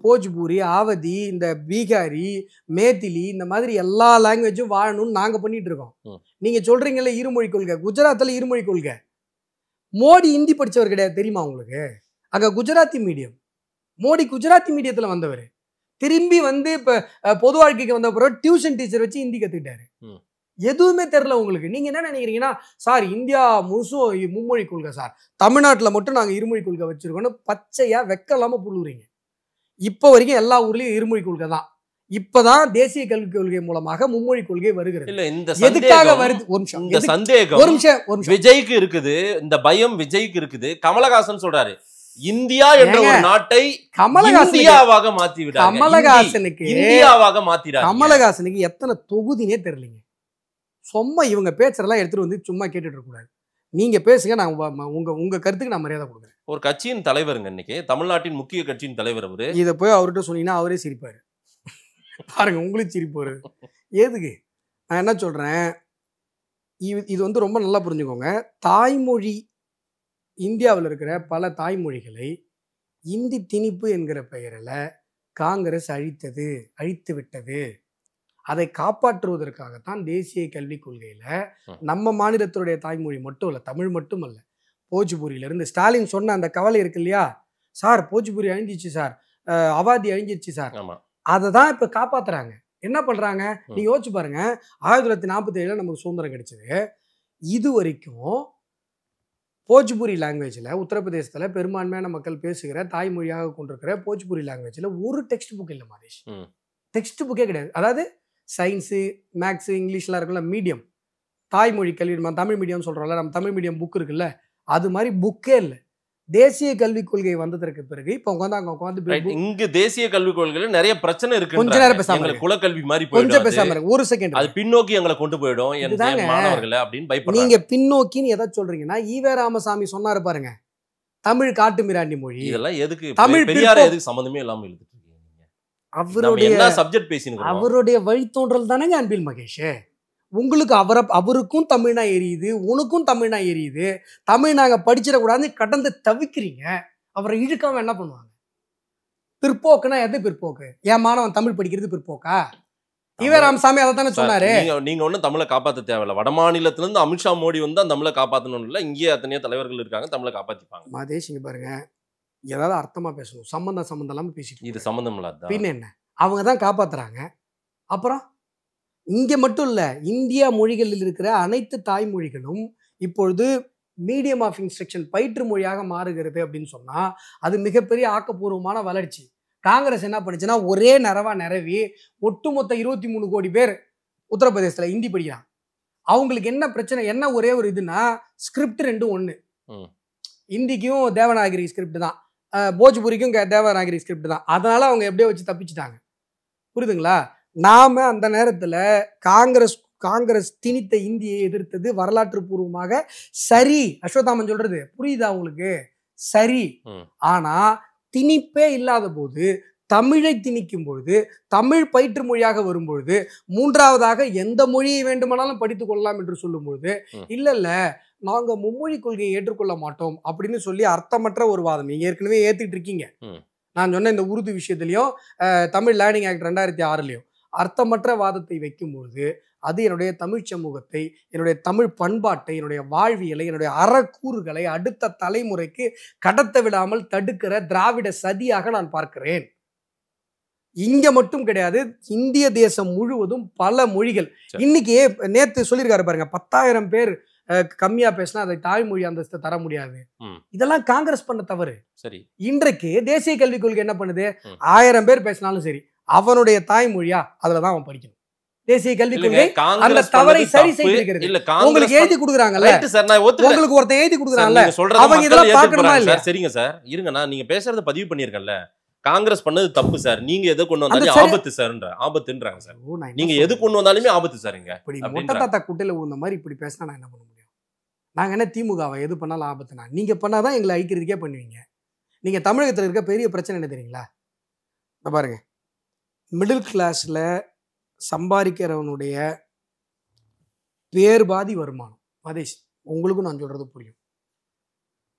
போஜ்பூரி, ஆவதி, இந்த பீகாரி, மேத்திலி, இந்த மாதிரி எல்லா லாங்குவேஜும் வாழணும்னு நாங்க பண்ணிட்டு இருக்கோம். நீங்க சொல்றீங்கல்ல இருமொழி கொள்கை, குஜராத்ல இருமொழி கொள்கை. மோடி ஹிந்தி படிச்சவர் கிடையாது தெரியுமா உங்களுக்கு? அங்க குஜராத்தி மீடியம். மோடி குஜராத்தி மீடியத்துல வந்தவர். திரும்பி வந்து இப்ப பொது வாழ்க்கைக்கு வந்த பிறகு டியூஷன் டீச்சர் வச்சு ஹிந்தி கத்துக்கிட்டாரு. எதுவுமே தெரியல உங்களுக்கு. நீங்க என்ன நினைக்கிறீங்கன்னா, சார் இந்தியா முழுசும் மும்மொழி கொள்கை சார், தமிழ்நாட்டுல மட்டும் நாங்க இருமொழி கொள்கை வச்சிருக்கோம்னு பச்சையா வெக்க இல்லாம புழுவுறீங்க. இப்ப வரைக்கும் எல்லா ஊர்லயும் இருமொழி கொள்கை தான். இப்பதான் தேசிய கல்விக் கொள்கை மூலமாக மும்மொழி கொள்கை வருகிறது. இல்ல, இந்த எதுக்காக வருது? ஒரு நிமிஷம். விஜய்க்கு இருக்குது இந்த பயம், விஜய்க்கு இருக்குது. கமலஹாசன் சொல்றாரு, இந்தியா என்ற ஒரு நாட்டை இந்தியாவாக மாத்தி விடாங்க. கமலஹாசனுக்கு எத்தனை தொகுதினே தெரியலங்க. சும்மா இவங்க பேச்சறெல்லாம் எடுத்துட்டு வந்து சும்மா கேட்டுட்டு இருக்க கூடாது. நீங்க பேசுங்க, நான் உங்க கருத்துக்கு நான் மரியாதை கொடுக்குறேன். ஒரு கட்சியின் தலைவருங்க, இன்னைக்கு தமிழ்நாட்டின் முக்கிய கட்சியின் தலைவர் அவரு. இதை போய் அவர்கிட்ட சொன்னீங்கன்னா அவரே சிரிப்பாரு. பாருங்க, உங்களுக்கு சிரிப்பு வருது. எதுக்கு நான் என்ன சொல்றேன், இது வந்து ரொம்ப நல்லா புரிஞ்சுக்கோங்க. தாய்மொழி, இந்தியாவில் இருக்கிற பல தாய்மொழிகளை இந்தி திணிப்பு என்கிற பெயரில் காங்கிரஸ் அழித்து விட்டது. அதை காப்பாற்றுவதற்காகத்தான் தேசிய கல்விக் கொள்கையில நம்ம மாநிலத்தினுடைய தாய்மொழி மட்டும் இல்ல, தமிழ் மட்டும் அல்ல, போஜ்பூரியிலிருந்து ஸ்டாலின் சொன்ன அந்த கவலை இருக்கு இல்லையா சார், போஜ்பூரி அழிஞ்சிச்சு சார், அவாதி அழிஞ்சிச்சு சார், அதை தான் இப்ப காப்பாத்துறாங்க. என்ன பண்றாங்க நீங்க யோசிச்சு பாருங்க. 1947 நமக்கு சுதந்திரம் கிடைச்சது. இது வரைக்கும் போஜ்பூரி லாங்குவேஜ்ல உத்தரப்பிரதேசத்துல பெரும்பான்மையான மக்கள் பேசுகிற தாய்மொழியாக கொண்டிருக்கிற போஜ்பூரி லாங்குவேஜ்ல ஒரு டெக்ஸ்ட் புக் இல்லை மாதேஷ். டெக்ஸ்ட் புக்கே கிடையாது. அதாவது சயின்ஸு, மேக்ஸு, இங்கிலீஷ்லாம் இருக்குல்ல மீடியம், தாய்மொழி கல்வி, நம்ம தமிழ் மீடியம் சொல்றோம்ல, நம்ம தமிழ் மீடியம் புக் இருக்குல்ல, அது மாதிரி புக்கே இல்லை. தேசிய கல்விக் கொள்கை வந்ததற்கு பிறகு இப்ப உட்காந்து இங்க தேசிய கல்விக் கொள்கையில நிறைய பிரச்சனை இருக்கு. கொஞ்ச நேரம் பேசாம, குலக்கல்வி மாதிரி கொஞ்சம் பேசாம ஒரு செகண்ட், அது பின்னோக்கி எங்களை கொண்டு போயிடும் மாணவர்களை அப்படின்னு பயப்படுறாங்க. நீங்க பின்னோக்கின்னு எதை சொல்றீங்கன்னா, ஈவே ராமசாமி சொன்னாரு பாருங்க, தமிழ் காட்டு மிராண்டி மொழி. இதெல்லாம் எதுக்கு தமிழ் பெரியார் எதுக்கு சம்பந்தமே இல்லாம எழுதிட்டு இருக்கீங்க? அவருடைய சப்ஜெக்ட் பேசினீங்க, அவருடைய வழித்தோன்றல் தானங்க அன்பில் மகேஷ். உங்களுக்கு அவருக்கும் தமிழ்னா எரியுது, உனக்கும் தமிழ்னா எரியுது. தமிழ் நாங்க படிச்சிடக்கூடாது கடந்து தவிக்கிறீங்க. அவரை இழுக்காம என்ன பண்ணுவாங்க? பிற்போக்குனா எது பிற்போக்கு? என் மாணவன் தமிழ் படிக்கிறது பிற்போக்கா? ஈவே ராமசாமி அதை தானே சொன்னாரு. நீங்க ஒன்னும் தமிழை காப்பாற்ற தேவையில்ல. வட மாநிலத்துல இருந்து அமித்ஷா மோடி வந்து தமிழை காப்பாற்றணும் இல்ல, இங்கே எத்தனையோ தலைவர்கள் இருக்காங்க தமிழை காப்பாத்திப்பாங்க. மாதேஷ் இங்க பாருங்க, ஏதாவது அர்த்தமா பேசணும், சம்பந்தம் இல்லாம பேசிட்டு இது சம்பந்தம் இல்லாத பின்ன என்ன? அவங்க தான் காப்பாத்துறாங்க. அப்புறம் இங்க மட்டும் இல்ல, இந்தியா மொழிகளில் இருக்கிற அனைத்து தாய்மொழிகளும் இப்பொழுது மீடியம் ஆஃப் இன்ஸ்ட்ரக்ஷன் பயிற்று மொழியாக மாறுகிறது அப்படின்னு சொன்னா அது மிகப்பெரிய ஆக்கப்பூர்வமான வளர்ச்சி. காங்கிரஸ் என்ன பண்ணுச்சுன்னா, ஒரே நிறவி ஒட்டுமொத்த 23 கோடி பேர் உத்தரப்பிரதேசத்துல ஹிந்தி படிக்கிறான். அவங்களுக்கு என்ன பிரச்சனை, என்ன ஒரே ஒரு இதுனா, ஸ்கிரிப்ட் ரெண்டும் ஒண்ணு. ஹிந்திக்கும் தேவநாகரி ஸ்கிரிப்ட் தான், போஜ்பூரிக்கும் தேவநாகரி ஸ்கிரிப்ட் தான். அதனால அவங்க எப்படியோ வச்சு தப்பிச்சுட்டாங்க. புரியுதுங்களா? நாம அந்த நேரத்துல காங்கிரஸ் திணித்த இந்தியை எதிர்த்தது வரலாற்று பூர்வமாக சரி. அஸ்வத்தாமன் சொல்றது புரியுதா உங்களுக்கு? சரி. ஆனா திணிப்பே இல்லாத போது, தமிழை திணிக்கும் பொழுது, தமிழ் பயிற்று மொழியாக வரும்பொழுது, மூன்றாவதாக எந்த மொழியை வேண்டுமானாலும் படித்துக் கொள்ளலாம் என்று சொல்லும் பொழுது, இல்ல நாங்க மும்மொழி கொள்கையை ஏற்றுக்கொள்ள மாட்டோம் அப்படின்னு சொல்லி அர்த்தமற்ற ஒரு வாதம் நீங்க ஏற்கனவே ஏத்துக்கிட்டு இருக்கீங்க. நான் சொன்ன இந்த உருது விஷயத்திலையும் தமிழ் லேர்னிங் ஆக்ட் 2006 அர்த்தமற்ற வாதத்தை வைக்கும்பொழுது, அது என்னுடைய தமிழ் சமூகத்தை, என்னுடைய தமிழ் பண்பாட்டை, என்னுடைய வாழ்வியலை, என்னுடைய அறக்கூறுகளை அடுத்த தலைமுறைக்கு கடத்த விடாமல் தடுக்கிற திராவிட சதியாக நான் பார்க்கிறேன். இங்க மட்டும் கிடையாது, இந்திய தேசம் முழுவதும் பல மொழிகள். இன்னைக்கு நேத்து சொல்லியிருக்காரு பாருங்க, 10,000 பேர் கம்மியா பேசினா அதை தாய்மொழி அந்தஸ்து தர முடியாது. இதெல்லாம் காங்கிரஸ் பண்ண தவறு. சரி, இன்றைக்கு தேசிய கல்விக் கொள்கை என்ன பண்ணுது? 1000 பேர் பேசினாலும் சரி, அவனுடைய தாய்மொழியா அதுலதான் அவன் படிக்கணும். தேசிய கல்விக் கொள்கை இல்லைங்க, அந்த காங்கிரஸ் தவறை பண்ணது சரி தப்பு. செய்திருக்கிறது. இல்ல, காங்கிரஸ் உங்களுக்கு எழுதி கொடுக்குறாங்கல்ல, ரைட் சார், நான் ஒத்துக்கிறேன். உங்களுக்கு ஒருத்தன் எழுதி சார், கொடுக்குறாங்கல்ல, நீங்க சொல்றத அவங்க மக்கள் இதெல்லாம் ஏத்துக்க பார்க்கணுமா போறாங்க இல்லையா? சார். சரிங்க சார், இருங்க, நான் நீங்க பேசுறத பதிவு பண்ணிருக்கேன்ல. காங்கிரஸ் பண்ணது தப்பு சார், நீங்க எதை கொண்டு அந்த வந்தாலும் சரி- ஆபத்து சார்ன்ற ஆபத்துன்றாங்க சார். ஓ, நான் என்ன நீங்க எது சொல்றேன்? கொண்டு வந்தாலுமே ஆபத்து சாருங்க இப்படி மொட்டை அப்படின்றாங்க. தாத்தா குட்டையில ஊந்த மாதிரி இப்படி பேசினா நான் என்ன பண்ண முடியும்? நாங்க என்ன திமுகவை எது பண்ணாலும் ஆபத்துனா? நீங்க பண்ணாதான் எங்களை ஐக்கிறதுக்கே பண்ணுவீங்க. நீங்க தமிழகத்துல இருக்க பெரிய பிரச்சனை என்ன தெரியுங்களா? இந்த பாருங்க, மிடில் கிளாஸ்ல சம்பாதிக்கிறவனுடைய பேர்பாதி வருமானம். மதேஷ், உங்களுக்கும் நான் சொல்றது புரியும்.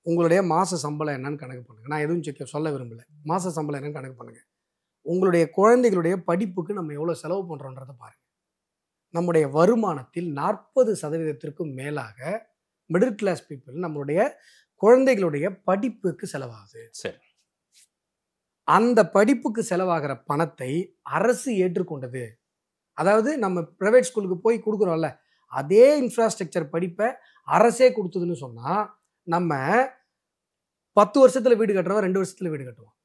உங்களுடைய மாச சம்பளம் என்னன்னு கணக்கு பண்ணுங்க. நான் எதுவும் சொல்ல விரும்பல. மாச சம்பளம் என்னன்னு கணக்கு பண்ணுங்க. உங்களுடைய குழந்தைகளுடைய படிப்புக்கு நம்ம எவ்வளவு செலவு பண்றோன்றதை பாருங்க. நம்முடைய வருமானத்தில் 40% மேலாக மிடில் கிளாஸ் பீப்புள் நம்மளுடைய குழந்தைகளுடைய படிப்புக்கு செலவாகுது. சரி, அந்த படிப்புக்கு செலவாகிற பணத்தை அரசு ஏற்றுக்கொண்டது. அதாவது நம்ம பிரைவேட் ஸ்கூலுக்கு போய் கொடுக்குறோம்ல, அதே இன்ஃப்ராஸ்ட்ரக்சர் படிப்பை அரசே கொடுத்ததுன்னு சொன்னா, நம்ம 10 வருஷத்துல வீடு கட்டுறவன் 2 வருஷத்துல வீடு கட்டுவான்,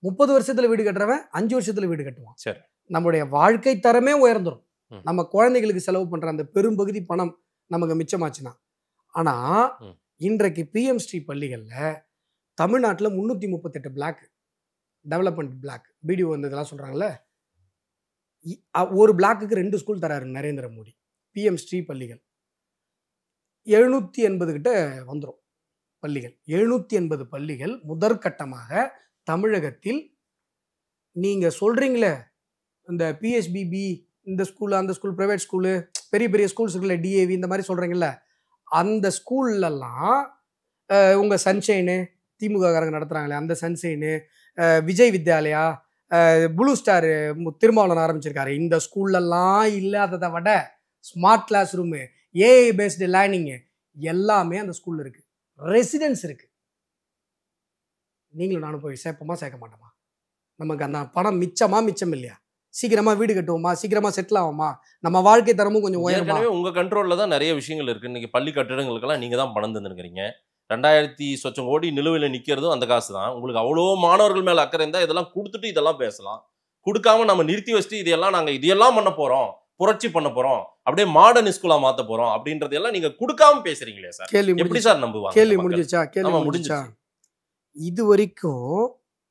30 வருஷத்துல வீடு கட்டுறவன் 5 வருஷத்துல வீடு கட்டுவான். சரி. நம்முடைய வாழ்க்கை தரமே உயர்ந்துடும். ம். நம்ம குழந்தைகளுக்கு செலவு பண்ற அந்த பெரும்பகுதி பணம் நமக்கு மிச்சமாச்சுன்னா. ஆனா இன்றைக்கு பிஎம் ஸ்ரீ பள்ளிகள்ல தமிழ்நாட்டில் 338 பிளாக் டெவலப்மெண்ட் பிளாக் பிடிஓ இதெல்லாம் சொல்றாங்கல்ல, ஒரு பிளாக்குக்கு 2 ஸ்கூல் தராரு நரேந்திர மோடி. பிஎம் ஸ்ரீ பள்ளிகள் 780 கிட்ட வந்துடும் பள்ளிகள். 780 பள்ளிகள் முதற்கட்டமாக தமிழகத்தில். நீங்க சொல்றீங்களே இந்த பிஎஸ்பிபி, இந்த ஸ்கூல் அந்த ஸ்கூல், பிரைவேட் ஸ்கூலு, பெரிய பெரிய ஸ்கூல்ஸ் இருக்குல்ல, டிஏவி, இந்த மாதிரி சொல்றீங்கல்ல, அந்த ஸ்கூல்லலாம் உங்க சன்ஷைனு திமுக காரங்க நடத்துறாங்களே அந்த Sunshine, Vijay Vidyalaya, Blue Star Thirumavalavan ஆரம்பிச்சிருக்காரு, இந்த ஸ்கூல்லலாம் இல்லாததை விட smart classroom, AI based learning எல்லாமே அந்த ஸ்கூல்ல இருக்கு. ரெசிடென்ஸ் இருக்கு. நீங்களும் நானும் போய் சேர்ப்போமா சேர்க்க மாட்டோமா? நமக்கு அந்த பணம் மிச்சம் இல்லையா? சீக்கிரமா வீடு கட்டுவோமா? சீக்கிரமா செட்டில் ஆகுமா? நம்ம வாழ்க்கை தரமும் கொஞ்சம் உயருமா? ஏற்கனவே உங்க கண்ட்ரோல்ல தான் நிறைய விஷயங்கள் இருக்கு. இன்னைக்கு பள்ளி கட்டிடங்களுக்கெல்லாம் நீங்க தான் பணம் தந்துருக்கீங்க. 2000 சொச்சம் கோடி நிலுவையில் நிற்கிறதும் அந்த காசு தான். உங்களுக்கு அவ்வளோ மாணவர்கள் மேல அக்கறை இருந்தால் இதெல்லாம் கொடுத்துட்டு இதெல்லாம் பேசலாம். கொடுக்காம நம்ம நிறுத்தி வச்சுட்டு இதையெல்லாம் பண்ண போறோம், புரட்சி பண்ண போறோம், அப்படியே மாடர்ன் ஸ்கூலா மாத்த போறோம் அப்படின்றதெல்லாம் நீங்க கொடுக்காம பேசுறீங்களே சார். கேள்வி எப்படி சார் நம்புவாங்க? கேள்வி மக்கள்? முடிஞ்சிச்சா? கேள்வி ஆமா, முடிஞ்சிச்சா? முடிஞ்சிச்சு. இது வரைக்கும்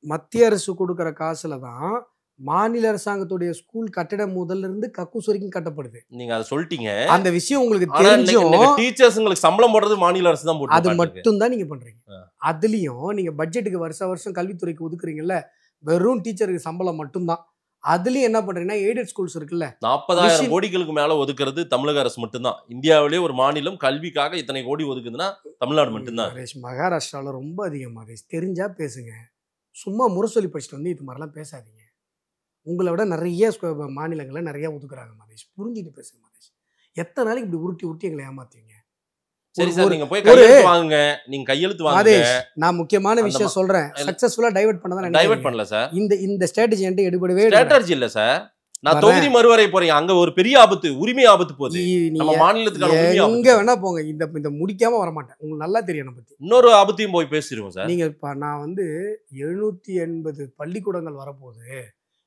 மத்திய அரசு கொடுக்குற காசுல தான் மாநில அரசாங்கத்துடைய ஸ்கூல் கட்டிடம் முதல்ல இருந்து கக்கூஸ் வரைக்கும் கட்டப்படுது. நீங்க அதை சொல்லிட்டீங்க. அந்த விஷயம் உங்களுக்கு ஆனா தெரிஞ்சும் டீச்சர்ஸ்ங்களுக்கு சம்பளம் போடுறது மாநில அரசு தான் அது போட்டு. மட்டும் தான் நீங்க பண்றீங்க. அதுலயும் நீங்க பட்ஜெட்டுக்கு வருஷம் கல்வித்துறைக்கு ஒதுக்குறீங்கல்ல, வெறும் டீச்சருக்கு சம்பளம் மட்டும்தான். அதுலயும் என்ன பண்றீங்கன்னா எய்டட் ஸ்கூல்ஸ் இருக்குல்ல, 40,000 கோடிகளுக்கு மேல ஒதுக்குறது தமிழக அரசு மட்டும்தான். இந்தியாவிலே ஒரு மாநிலம் கல்விக்காக இத்தனை கோடி ஒதுக்குதுன்னா தமிழ்நாடு மட்டும்தான். மகாராஷ்டிரால ரொம்ப அதிகமா தெரிஞ்சா பேசுங்க. சும்மா முரசொலி படிச்சுட்டு வந்து இது மாதிரிலாம் பேசாதீங்க. உங்களை விட நிறைய மாநிலங்கள்ல நிறைய ஒதுக்குறாங்க மதேஷ். புரிஞ்சுட்டு பேசுங்க மதேஷ். எத்தனை நாளைக்கு இப்படி உருட்டி எங்களை ஏமாத்துவீங்க? சரி சார், நீங்க போய் கையெழுத்து வாங்குங்க. நீங்க கையெழுத்து வாங்குங்க. மதேஷ், நான் முக்கியமான விஷயம் சொல்றேன். சக்சஸ்ஃபுல்லா டைவர்ட் பண்ணதான் டைவர்ட் பண்ணல சார். இந்த ஸ்ட்ராட்டஜி என்கிட்ட எடுபடவே ஸ்ட்ராட்டஜி இல்ல சார். நான் தொகுதி மறுவரை போறீங்க, அங்க ஒரு பெரிய ஆபத்து, உரிமை ஆபத்து போகுது. நம்ம மாநிலத்துக்கான உரிமை எங்க ஆபத்து. வேணா போங்க, இந்த முடிக்காம வர மாட்டேன். உங்களுக்கு நல்லா தெரியும் பத்தி. இன்னொரு ஆபத்தையும் போய் பேசிடுவோம் சார். நீங்க நான் 780 பள்ளிக்கூடங்கள் வரப்போகுது.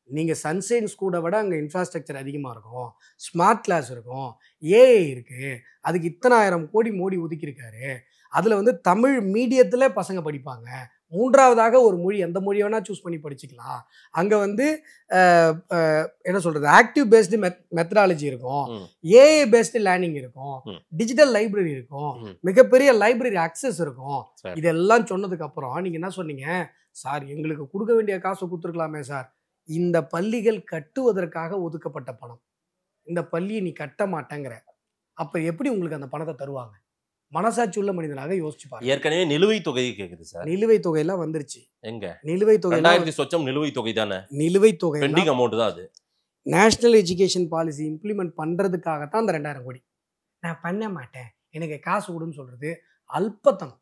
நீங்க சன்ஷைன் ஸ்கூலை விட அங்க இன்ஃப்ராஸ்ட்ரக்சர் அதிகமா இருக்கும், ஸ்மார்ட் கிளாஸ் இருக்கும், ஏஐ இருக்கு. அதுக்கு இத்தனை 1000 கோடி மோடி ஒதுக்கியிருக்காரு. அதுல தமிழ் மீடியத்துல பசங்க படிப்பாங்க. 3வதாக ஒரு மொழி, எந்த மொழி வேணா சூஸ் பண்ணி படிச்சுக்கலாம். அங்க என்ன சொல்றது, ஆக்டிவ் பேஸ்டு மெத்தடாலஜி இருக்கும், ஏஐ பேஸ்டு லேர்னிங் இருக்கும், டிஜிட்டல் லைப்ரரி இருக்கும், மிகப்பெரிய லைப்ரரி அக்சஸ் இருக்கும். இதெல்லாம் சொன்னதுக்கு அப்புறம் நீங்க என்ன சொன்னீங்க? சார், எங்களுக்கு கொடுக்க வேண்டிய காசை கொடுத்துருக்கலாமே சார். இந்த பள்ளிகள் கட்டுவதற்காக ஒதுக்கப்பட்ட பணம். இந்த பள்ளியை நீ கட்ட மாட்டேங்கிற, அப்ப எப்படி உங்களுக்கு அந்த பணத்தை தருவாங்க? மனசாட்சி உள்ள மனிதனாக யோசிச்சு பாருங்க. ஏற்கனவே நிலுவைத் தொகை கேக்குது சார். நிலுவைத் தொகை எல்லாம் வந்துருச்சு. எங்க நிலுவைத் தொகை 2000 சொச்சம் நிலுவைத் தொகை தானே. நிலுவைத் தொகை பெண்டிங் அமௌண்ட் தான் அது. நேஷனல் எஜுகேஷன் பாலிசி இம்ப்ளிமெண்ட் பண்றதுக்காகத்தான் அந்த 2000 கோடி. நான் பண்ண மாட்டேன், எனக்கு காசு கொடுன்னு சொல்றது அல்பத்தனம்.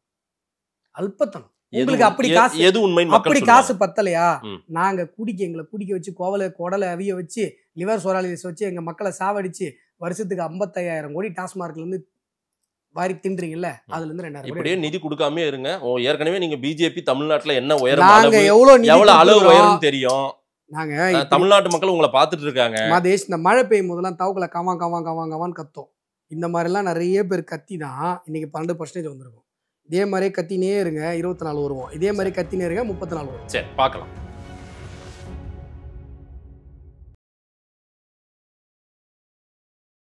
உங்களுக்கு அப்படி காசு, எது உண்மை? அப்படி காசு பத்தலையா? நாங்க எங்களை குடிக்க வச்சு குடலை அவிய வச்சு லிவர் சோராலிஸ் வச்சு எங்க மக்களை சாவடிச்சு வருஷத்துக்கு 55,000 கோடி டாஸ்மார்க்ல இருந்து வாரி தின்றீங்கல்ல, அதுல இருந்து 2000 இப்படியே நிதி கொடுக்காம இருங்க. ஏற்கனவே நீங்க பிஜேபி தமிழ்நாட்டுல என்ன உயரம், நாங்க எவ்வளவு அளவு உயரம் தெரியும். நாங்க தமிழ்நாட்டு மக்கள் உங்களை பார்த்துட்டு இருக்காங்க. மாதேஷ், இந்த மழை பெய்யும் போதெல்லாம் தவக்கலை கவான் கவான் கவான் கவான்னு கத்தும். இந்த மாதிரிலாம் நிறைய பேர் கத்தி தான் இன்னைக்கு 12% வந்திருக்கும். இதே மாதிரி கத்தினே இருங்க, 24 வருவோம். இதே மாதிரி கத்தினே இருங்க, 34 வரும். சரி, பார்க்கலாம்.